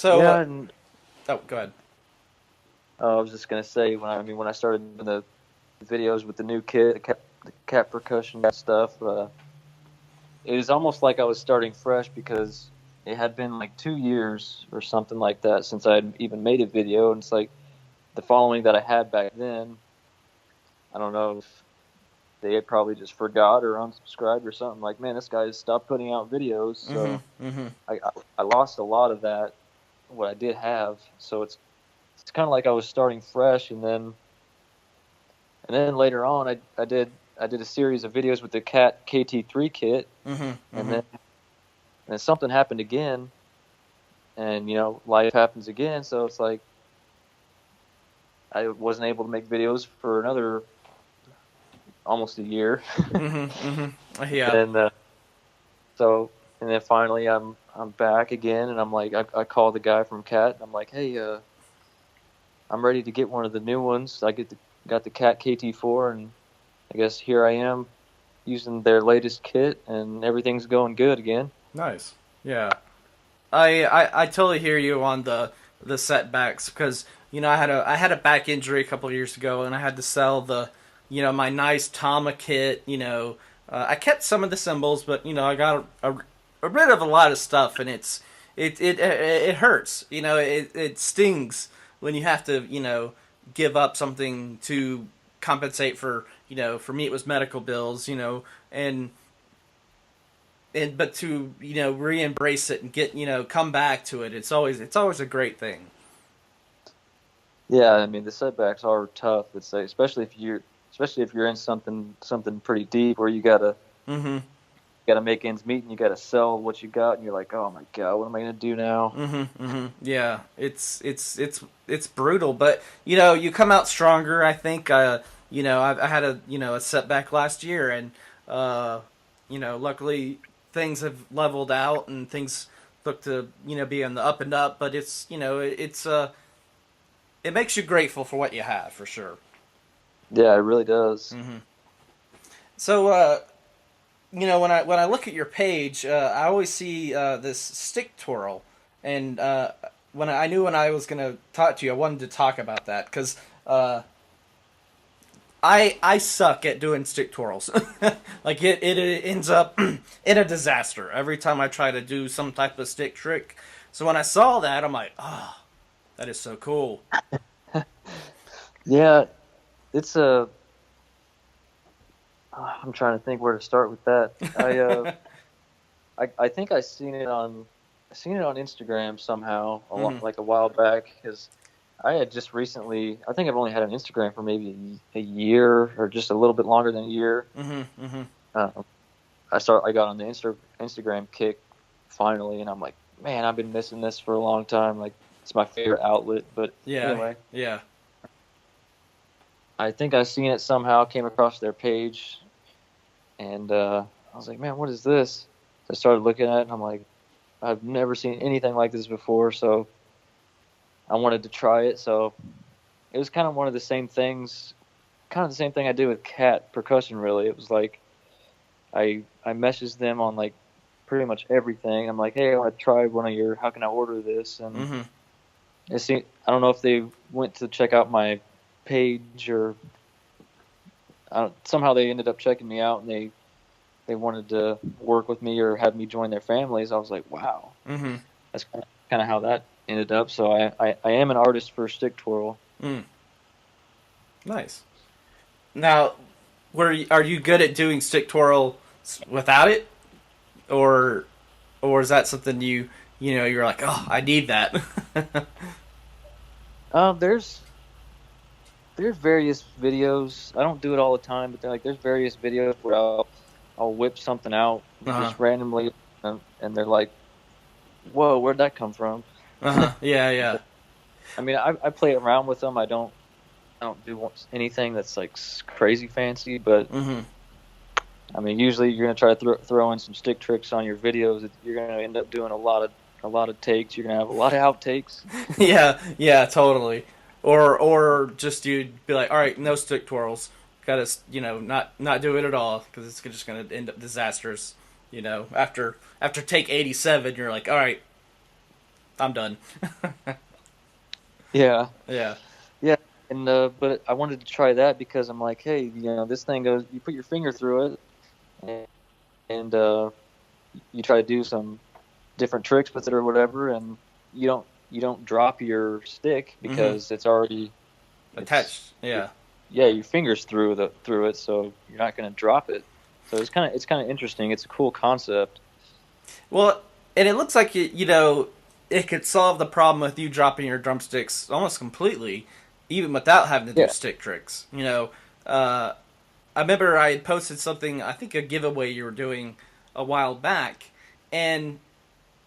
yeah, and oh, go ahead. I was just gonna say when I started doing the videos with the new kit, the cat percussion stuff, it was almost like I was starting fresh because it had been like 2 years or something like that since I had even made a video, and it's like the following that I had back then. I don't know if they had probably just forgot or unsubscribed or something. Like, man, this guy has stopped putting out videos, so I lost a lot of that, what I did have. So it's kind of like I was starting fresh, and then later on I did a series of videos with the Cat KT3 kit, and then something happened again, and life happens again. So it's like I wasn't able to make videos for another almost a year. Yeah. And then finally I'm back again, and I'm like, I call the guy from Cat, and I'm like, hey, I'm ready to get one of the new ones. I got the Cat KT4, and I guess here I am using their latest kit, and everything's going good again. Nice. Yeah. I totally hear you on the setbacks, because I had a back injury a couple of years ago, and I had to sell the my nice Tama kit. I kept some of the cymbals, but I got rid of a lot of stuff, and it hurts. It stings when you have to give up something to compensate for for me it was medical bills, but to re-embrace it and get come back to it. It's always a great thing. Yeah, I mean the setbacks are tough. It's like, especially if you're in something pretty deep where you gotta make ends meet, and you gotta sell what you got, and you're like, oh my god, what am I gonna do now? Yeah, it's brutal, but you come out stronger. I think I had a setback last year, and luckily things have leveled out and things look to be on the up and up. But it's it makes you grateful for what you have, for sure. Yeah, it really does. So, when I look at your page, I always see this stick twirl, and when I was going to talk to you, I wanted to talk about that because I suck at doing stick twirls. Like it ends up in a disaster every time I try to do some type of stick trick. So when I saw that, I'm like, oh, that is so cool. Yeah, it's a. I'm trying to think where to start with that. I think I seen it on Instagram somehow like a while back, because I had just recently. I think I've only had an Instagram for maybe a year or just a little bit longer than a year. I got on the Instagram kick finally, and I'm like, man, I've been missing this for a long time. Like, it's my favorite outlet. But anyway, yeah. I think I seen it somehow, came across their page, and I was like, man, what is this? So I started looking at it, and I'm like, I've never seen anything like this before, so I wanted to try it. So it was kind of one of the same things, kind of the same thing I did with Cat Percussion, really. It was like I messaged them on like pretty much everything. I'm like, hey, I want to try one of your, how can I order this? And I don't know if they went to check out my page or somehow they ended up checking me out, and they wanted to work with me or have me join their families. I was like, wow. That's kind of how that ended up. So I am an artist for stick twirl. Nice. Now, are you good at doing stick twirl without it, or or is that something you're like, oh, I need that? There's various videos. I don't do it all the time, but there's various videos where I'll whip something out just randomly, and they're like, "Whoa, where'd that come from?" Yeah. I mean, I play around with them. I don't do anything that's like crazy fancy, but I mean, usually you're gonna try to throw in some stick tricks on your videos. You're gonna end up doing a lot of takes. You're gonna have a lot of outtakes. yeah, totally. Or just you'd be like, all right, no stick twirls. Gotta not do it at all because it's just gonna end up disastrous. After take 87, you're like, all right, I'm done. Yeah. Yeah. And but I wanted to try that because I'm like, hey, this thing goes. You put your finger through it, and you try to do some different tricks with it or whatever, and you don't drop your stick because it's already attached. Yeah. Yeah, your fingers through it, so you're not going to drop it. So it's kind of interesting. It's a cool concept. Well, and it looks like it could solve the problem with you dropping your drumsticks almost completely, even without having to do stick tricks. I remember I had posted something, I think a giveaway you were doing a while back, and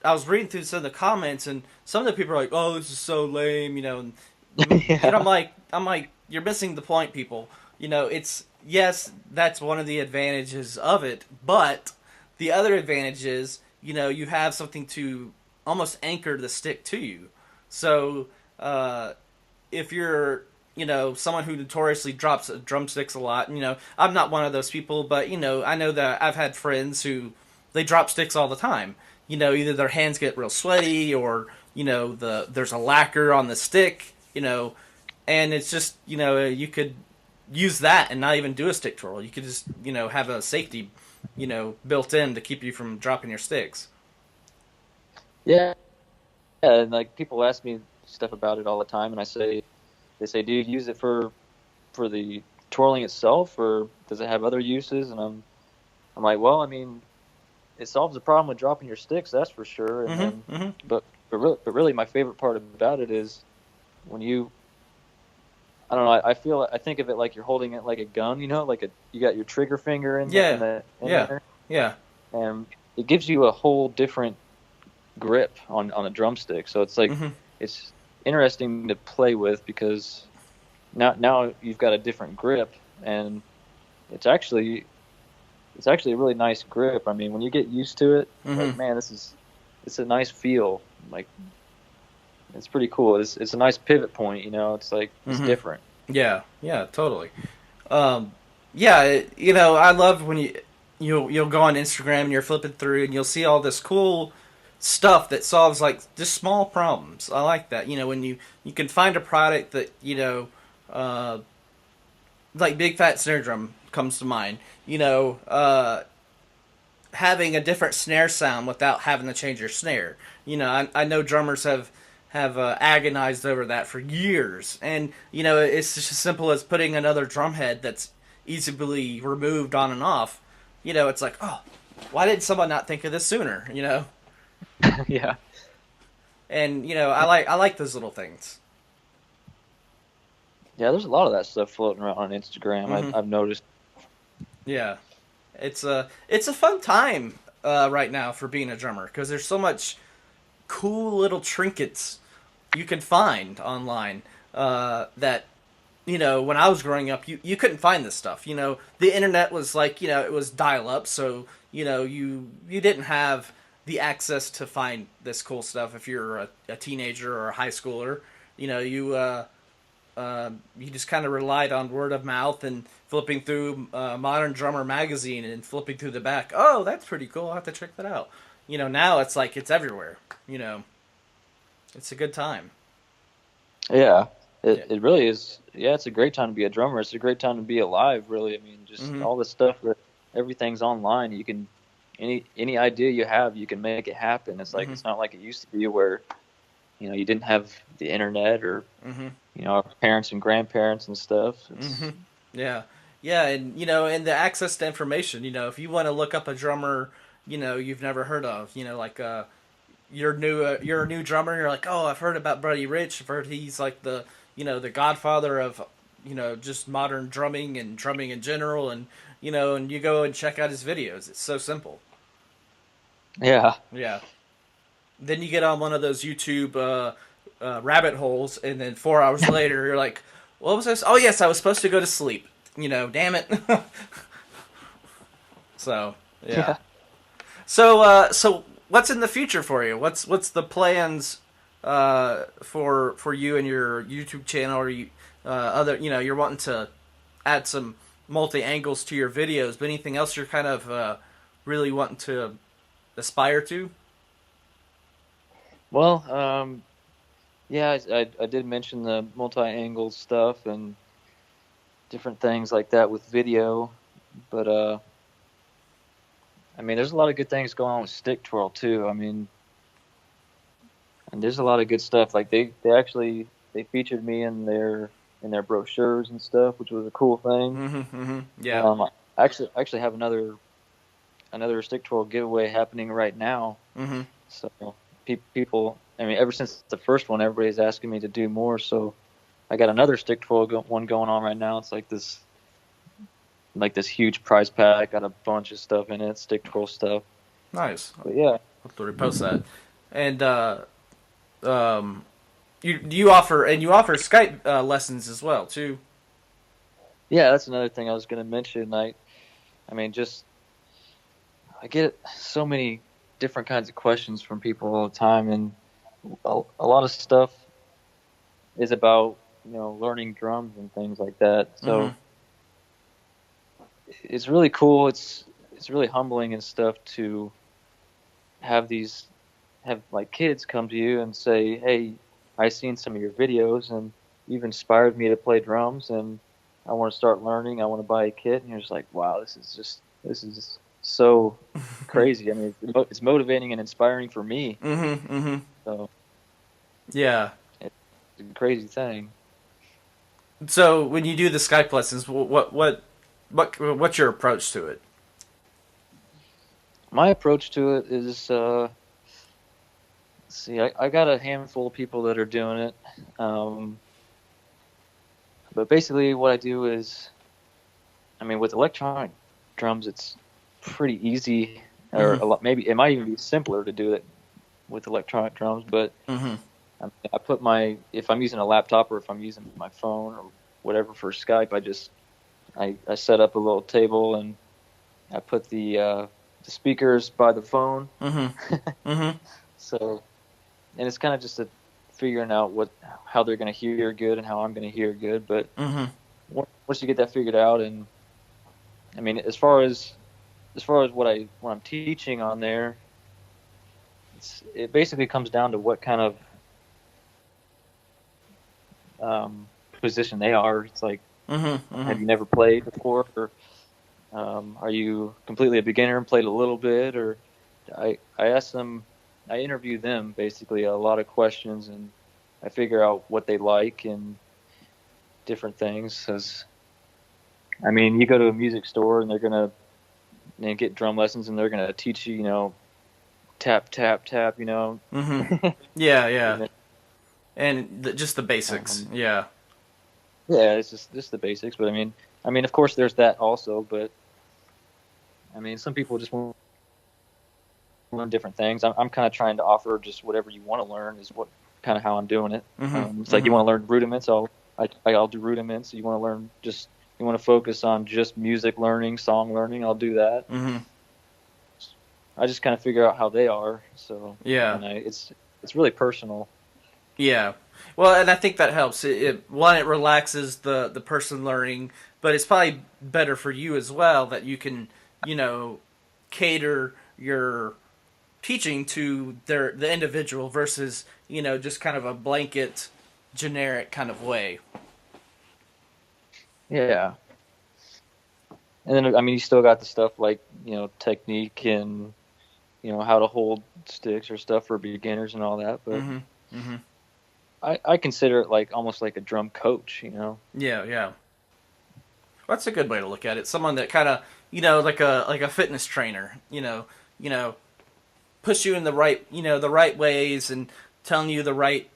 I was reading through some of the comments, and some of the people are like, "Oh, this is so lame," and I'm like, you're missing the point, people. It's yes, that's one of the advantages of it, but the other advantage is, you have something to almost anchor the stick to you. So, if you're, someone who notoriously drops drumsticks a lot, I'm not one of those people, but, I know that I've had friends who, they drop sticks all the time. Either their hands get real sweaty or, there's a lacquer on the stick, and it's just, you could use that and not even do a stick twirl. You could just, have a safety, built in to keep you from dropping your sticks. Yeah, and like people ask me stuff about it all the time, and they say, do you use it for the twirling itself, or does it have other uses? And I'm like, well, I mean, it solves the problem with dropping your sticks, that's for sure. And but really, my favorite part about it is when you, I don't know, I think of it like you're holding it like a gun, like you got your trigger finger in there. Yeah. And it gives you a whole different grip on a drumstick. So it's like it's interesting to play with because now you've got a different grip, and it's actually a really nice grip. I mean, when you get used to it, like, man, it's a nice feel. Like, it's pretty cool. It's a nice pivot point, it's like it's different. Yeah, totally. I love when you'll go on Instagram and you're flipping through and you'll see all this cool stuff that solves like just small problems. I like that. When you can find a product that like Big Fat Snare Drum comes to mind. Having a different snare sound without having to change your snare. I know drummers have agonized over that for years, and it's just as simple as putting another drum head that's easily removed on and off. It's like, oh, why did someone not think of this sooner? Yeah. And I like those little things. Yeah, there's a lot of that stuff floating around on Instagram. I've noticed. Yeah, it's a fun time right now for being a drummer because there's so much cool little trinkets you can find online that when I was growing up you couldn't find this stuff. The internet was like it was dial up, so you didn't have the access to find this cool stuff if you're a teenager or a high schooler. You just kind of relied on word of mouth and flipping through Modern Drummer magazine and flipping through the back. Oh, that's pretty cool. I'll have to check that out. Now it's like it's everywhere. It's a good time. Yeah, it really is. Yeah, it's a great time to be a drummer. It's a great time to be alive, really. I mean, just all the stuff that everything's online. You can, any idea you have, you can make it happen. It's like, it's not like it used to be where, you didn't have the internet or, our parents and grandparents and stuff. Yeah. Yeah, and and the access to information. If you want to look up a drummer, you've never heard of. Like you're a new drummer, and you're like, oh, I've heard about Buddy Rich. I've heard he's like the the godfather of just modern drumming and drumming in general, and and you go and check out his videos. It's so simple. Yeah. Yeah. Then you get on one of those YouTube rabbit holes, and then 4 hours later, you're like, what was I? Oh, yes, I was supposed to go to sleep. Damn it. So, yeah. So what's in the future for you? What's the plans for you and your YouTube channel? Or you you're wanting to add some multi angles to your videos, but anything else you're kind of really wanting to aspire to? Well, yeah, I did mention the multi-angle stuff and different things like that with video, but I mean, there's a lot of good things going on with stick twirl too. I mean, and there's a lot of good stuff. Like they featured me in their brochures and stuff, which was a cool thing. Yeah. I actually have another stick twirl giveaway happening right now. So people, I mean, ever since the first one, everybody's asking me to do more. So I got another stick twirl one going on right now. It's like this huge prize pack, got a bunch of stuff in it, stick twirl stuff. Nice. But yeah, I'll have to repost that. And you offer Skype lessons as well too. Yeah, that's another thing I was going to mention. I mean, I get so many different kinds of questions from people all the time, and a lot of stuff is about learning drums and things like that. So it's really cool. It's really humbling and stuff to have like kids come to you and say, "Hey, I seen some of your videos and you've inspired me to play drums, and I want to start learning. I want to buy a kit." And you're just like, "Wow, this is so crazy." I mean, it's motivating and inspiring for me. So yeah, it's a crazy thing. So when you do the Skype lessons, what's your approach to it? My approach to it is, let's see, I got a handful of people that are doing it. But basically what I do is, I mean, with electronic drums, it's pretty easy, or a lot, maybe it might even be simpler to do it with electronic drums, but I put if I'm using a laptop or if I'm using my phone or whatever for Skype, I set up a little table and I put the speakers by the phone. So, and it's kind of just figuring out how they're going to hear good and how I'm going to hear good. But once you get that figured out, and I mean, as far as what I'm teaching on there, it basically comes down to what kind of position they are. It's like, have you never played before, or are you completely a beginner and played a little bit? Or I interview them basically a lot of questions, and I figure out what they like and different things. Because I mean, you go to a music store and they're gonna get drum lessons, and they're gonna teach you, tap tap tap, Yeah. And just the basics. Yeah, it's just the basics. But I mean, of course, there's that also. But I mean, some people just want to learn different things. I'm kind of trying to offer just whatever you want to learn is what kind of how I'm doing it. It's like you want to learn rudiments, I'll do rudiments. You want to learn you want to focus on just music learning, song learning, I'll do that. I just kind of figure out how they are. So yeah, and it's really personal. Yeah. Well, and I think that helps. It relaxes the person learning, but it's probably better for you as well that you can, cater your teaching to the individual versus, just kind of a blanket, generic kind of way. Yeah. And then, I mean, you still got the stuff like, technique and, how to hold sticks or stuff for beginners and all that. But I consider it like almost like a drum coach, Yeah. That's a good way to look at it. Someone that kind of, like a fitness trainer, push you in the right ways and telling you the right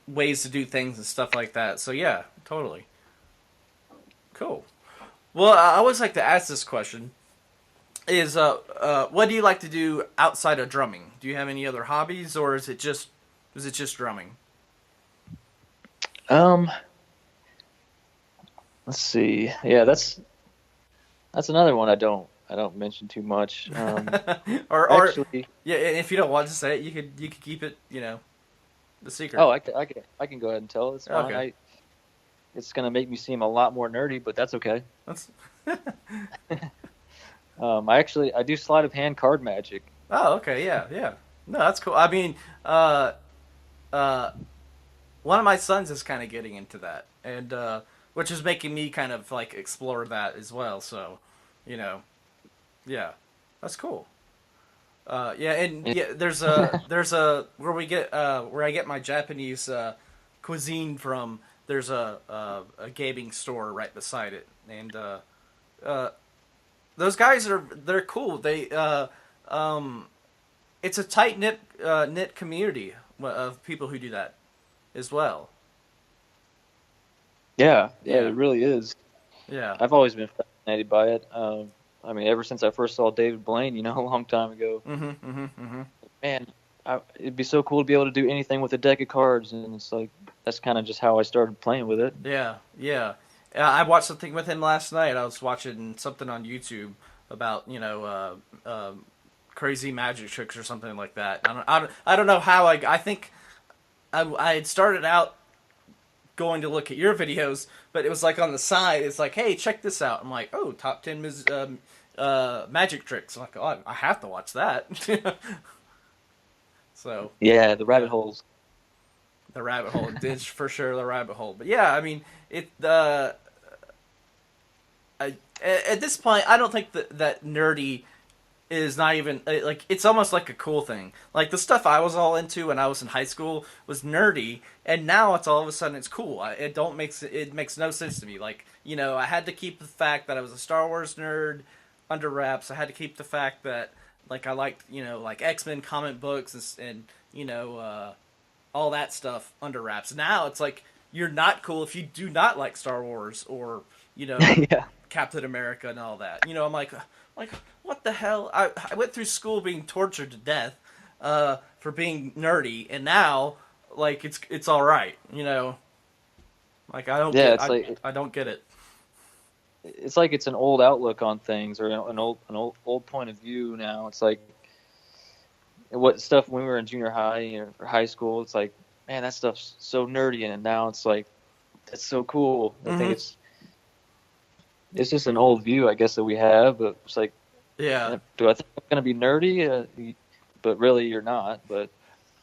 ways to do things and stuff like that. So yeah, totally. Cool. Well, I always like to ask this question: is what do you like to do outside of drumming? Do you have any other hobbies, or is it just drumming? Let's see. Yeah, that's another one I don't mention too much. or actually, yeah, and if you don't want to say it, you could keep it, the secret. oh, I can go ahead and tell. It's fine. Okay. It's gonna make me seem a lot more nerdy, but that's okay. That's I do sleight of hand card magic. Oh, okay, yeah. No, that's cool. I mean, one of my sons is kind of getting into that, and which is making me kind of like explore that as well. So, yeah, that's cool. There's a where I get my Japanese cuisine from. There's a gaming store right beside it, and those guys they're cool. They it's a tight knit community of people who do that as well. Yeah, it really is. Yeah, I've always been fascinated by it. I mean, ever since I first saw David Blaine, a long time ago. Man, it'd be so cool to be able to do anything with a deck of cards, and it's like that's kind of just how I started playing with it. Yeah. I watched something with him last night. I was watching something on YouTube about crazy magic tricks or something like that. I don't know how I think I had started out going to look at your videos, but it was like on the side. It's like, hey, check this out. I'm like, oh, top 10 magic tricks. I'm like, oh, I have to watch that. So yeah, the rabbit holes. The rabbit hole, it's for sure the rabbit hole. But yeah, I mean, at this point, I don't think that nerdy is not even like it's almost like a cool thing. Like the stuff I was all into when I was in high school was nerdy, and now it's all of a sudden it's cool. It makes no sense to me. Like I had to keep the fact that I was a Star Wars nerd under wraps. I had to keep the fact that like I liked like X-Men comic books and all that stuff under wraps. Now it's like you're not cool if you do not like Star Wars or Yeah. Captain America and all that. I'm like what the hell? I went through school being tortured to death for being nerdy, and now like it's all right. Like I don't. Yeah, I don't get it. It's like it's an old outlook on things, or an old point of view. Now it's like what stuff when we were in junior high or high school. It's like, man, that stuff's so nerdy, and now it's like that's so cool. I think it's just an old view, I guess, that we have. But it's like, yeah, do I think I'm gonna be nerdy? But really, you're not. But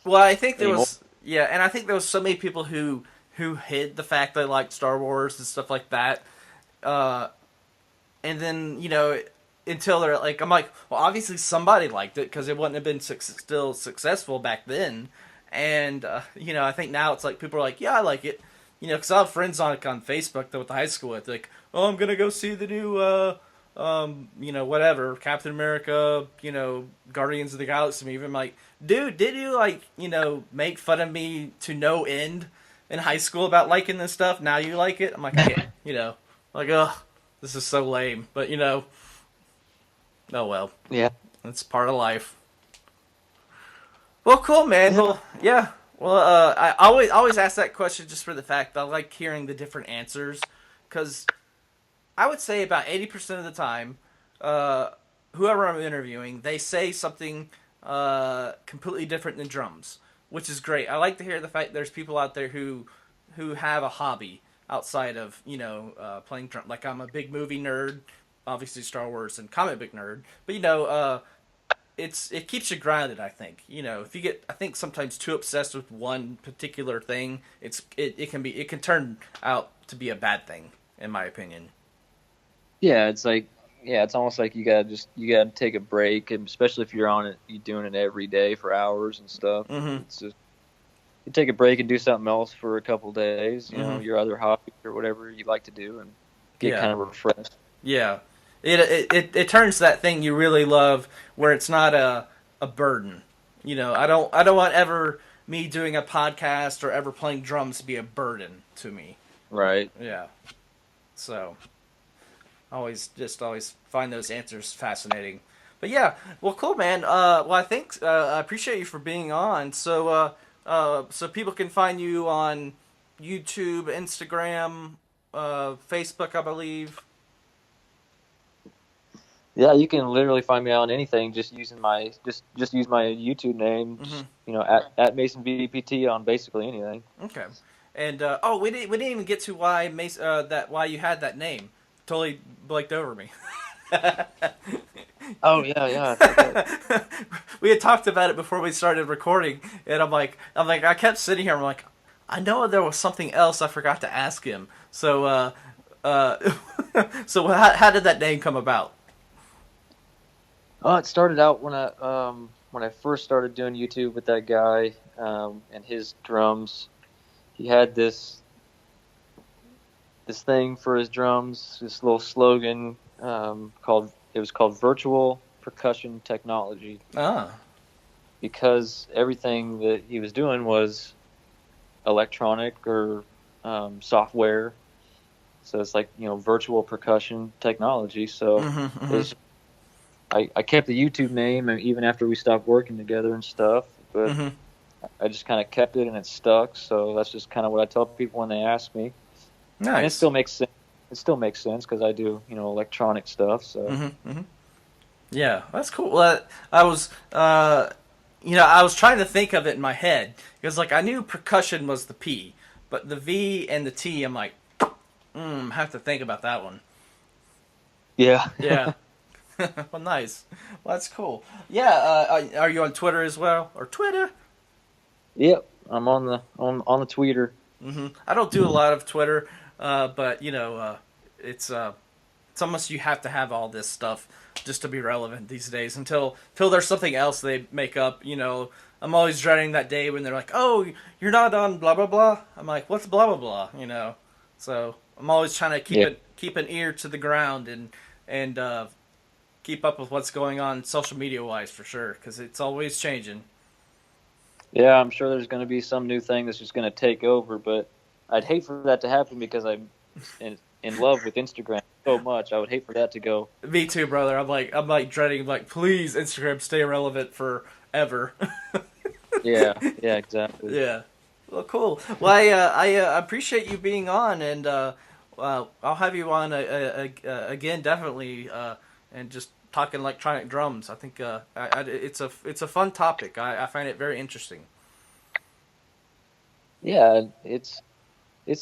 well, I think there was and I think there was so many people who hid the fact they liked Star Wars and stuff like that. And then until they're like, I'm like, well, obviously somebody liked it because it wouldn't have been still successful back then. And I think now it's like people are like, yeah, I like it. Because I have friends on Facebook that with the high school with, like, oh, I'm gonna go see the new whatever Captain America, Guardians of the Galaxy movie. I'm like, dude, did you make fun of me to no end in high school about liking this stuff? Now you like it? I'm like, yeah, like, ugh, this is so lame. But oh well, yeah, it's part of life. Well, cool, man. Well, yeah. Well, I always ask that question just for the fact that I like hearing the different answers, because I would say about 80% of the time, whoever I'm interviewing, they say something completely different than drums, which is great. I like to hear the fact there's people out there who have a hobby outside of playing drum. Like I'm a big movie nerd, obviously Star Wars and comic book nerd, but it keeps you grounded. I think if you get sometimes too obsessed with one particular thing, it can turn out to be a bad thing, in my opinion. Yeah, it's like it's almost like you gotta take a break, and especially if you're doing it every day for hours and stuff. Mm-hmm. It's just you take a break and do something else for a couple of days, your other hobby or whatever you like to do, and get kind of refreshed. Yeah. It turns that thing you really love where it's not a burden. You know, I don't want ever me doing a podcast or ever playing drums to be a burden to me. Right. Yeah. So, always find those answers fascinating. But yeah, well, cool, man. Well, I think I appreciate you for being on. So, so people can find you on YouTube, Instagram, Facebook, I believe. Yeah, you can literally find me on anything just using my just use my YouTube name, just, you know, at MasonVPT on basically anything. Okay. And we didn't even get to why why you had that name. Totally blanked over me. Oh yeah. We had talked about it before we started recording, and I'm like, I kept sitting here. I'm like, I know there was something else I forgot to ask him. So, so how did that name come about? Oh, it started out when I first started doing YouTube with that guy and his drums. He had this thing for his drums, this little slogan called virtual percussion technology. Because everything that he was doing was electronic or software, so it's like, you know, virtual percussion technology. So I kept the YouTube name even after we stopped working together and stuff, but I just kind of kept it and it stuck. So that's just kind of what I tell people when they ask me. Nice. And it still makes sense. It still makes sense because I do, you know, electronic stuff. So yeah, that's cool. Well, I was trying to think of it in my head because, like, I knew percussion was the P, but the V and the T, I'm like, have to think about that one. Yeah. Yeah. Well, nice. Well, that's cool. Yeah. Are you on Twitter as well, or Twitter? Yep, I'm on the Twitter. I don't do a lot of Twitter, but you know, it's almost you have to have all this stuff just to be relevant these days. Until there's something else they make up. You know, I'm always dreading that day when they're like, "Oh, you're not on blah blah blah." I'm like, "What's blah blah blah?" You know. So I'm always trying to keep an ear to the ground and keep up with what's going on social media wise for sure, because it's always changing. Yeah, I'm sure there's going to be some new thing that's just going to take over, but I'd hate for that to happen because I'm in love with Instagram so much. I would hate for that to go. Me too, brother. I'm like dreading, like, please, Instagram, stay relevant forever. Yeah, exactly. Yeah. Well, cool. Well, I appreciate you being on, and I'll have you on again, definitely, and just talking electronic drums. I think it's a fun topic. I find it very interesting. Yeah, it's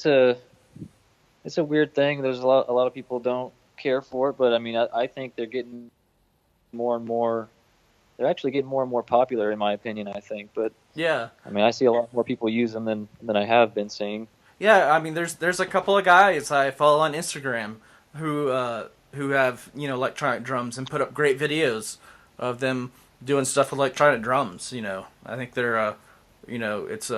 a weird thing. There's a lot of people don't care for it, but I mean, I think they're getting more and more. They're actually getting more and more popular, in my opinion. I think, but yeah, I mean, I see a lot more people use them than I have been seeing. Yeah, I mean, there's a couple of guys I follow on Instagram who have, you know, electronic drums and put up great videos of them doing stuff with electronic drums. You know, I think they're you know, it's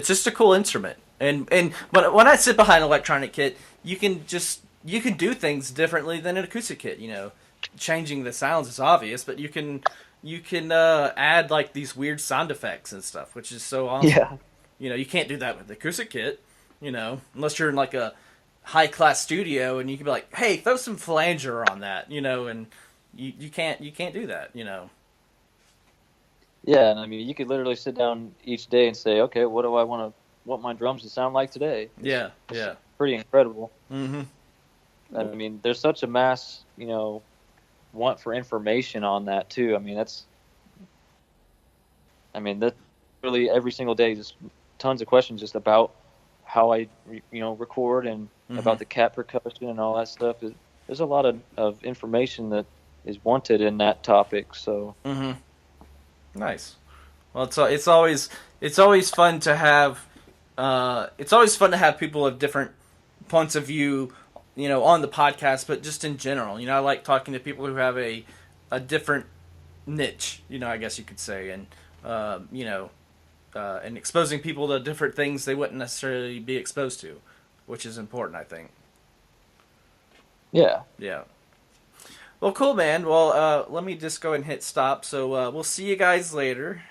just a cool instrument. But when I sit behind an electronic kit, you can do things differently than an acoustic kit. You know, changing the sounds is obvious, but you can add like these weird sound effects and stuff, which is so awesome. Yeah. You know, you can't do that with the acoustic kit. You know, unless you're in like a high class studio and you can be like, hey, throw some flanger on that. You know, and you can't do that. You know. Yeah, and I mean, you could literally sit down each day and say, okay, what do I want my drums to sound like today? Yeah. Pretty incredible. Mm-hmm. I mean, there's such a mass, you know, want for information on that too. I mean, that's really every single day, just tons of questions just about how I, you know, record and about the cat percussion and all that stuff. There's a lot of information that is wanted in that topic. So. Mm-hmm. Nice. Well, it's always fun to have people of different points of view, you know, on the podcast, but just in general. You know, I like talking to people who have a different niche, you know, I guess you could say, and you know, and exposing people to different things they wouldn't necessarily be exposed to, which is important, I think. Yeah. Yeah. Well, cool, man. Well, let me just go and hit stop. So we'll see you guys later.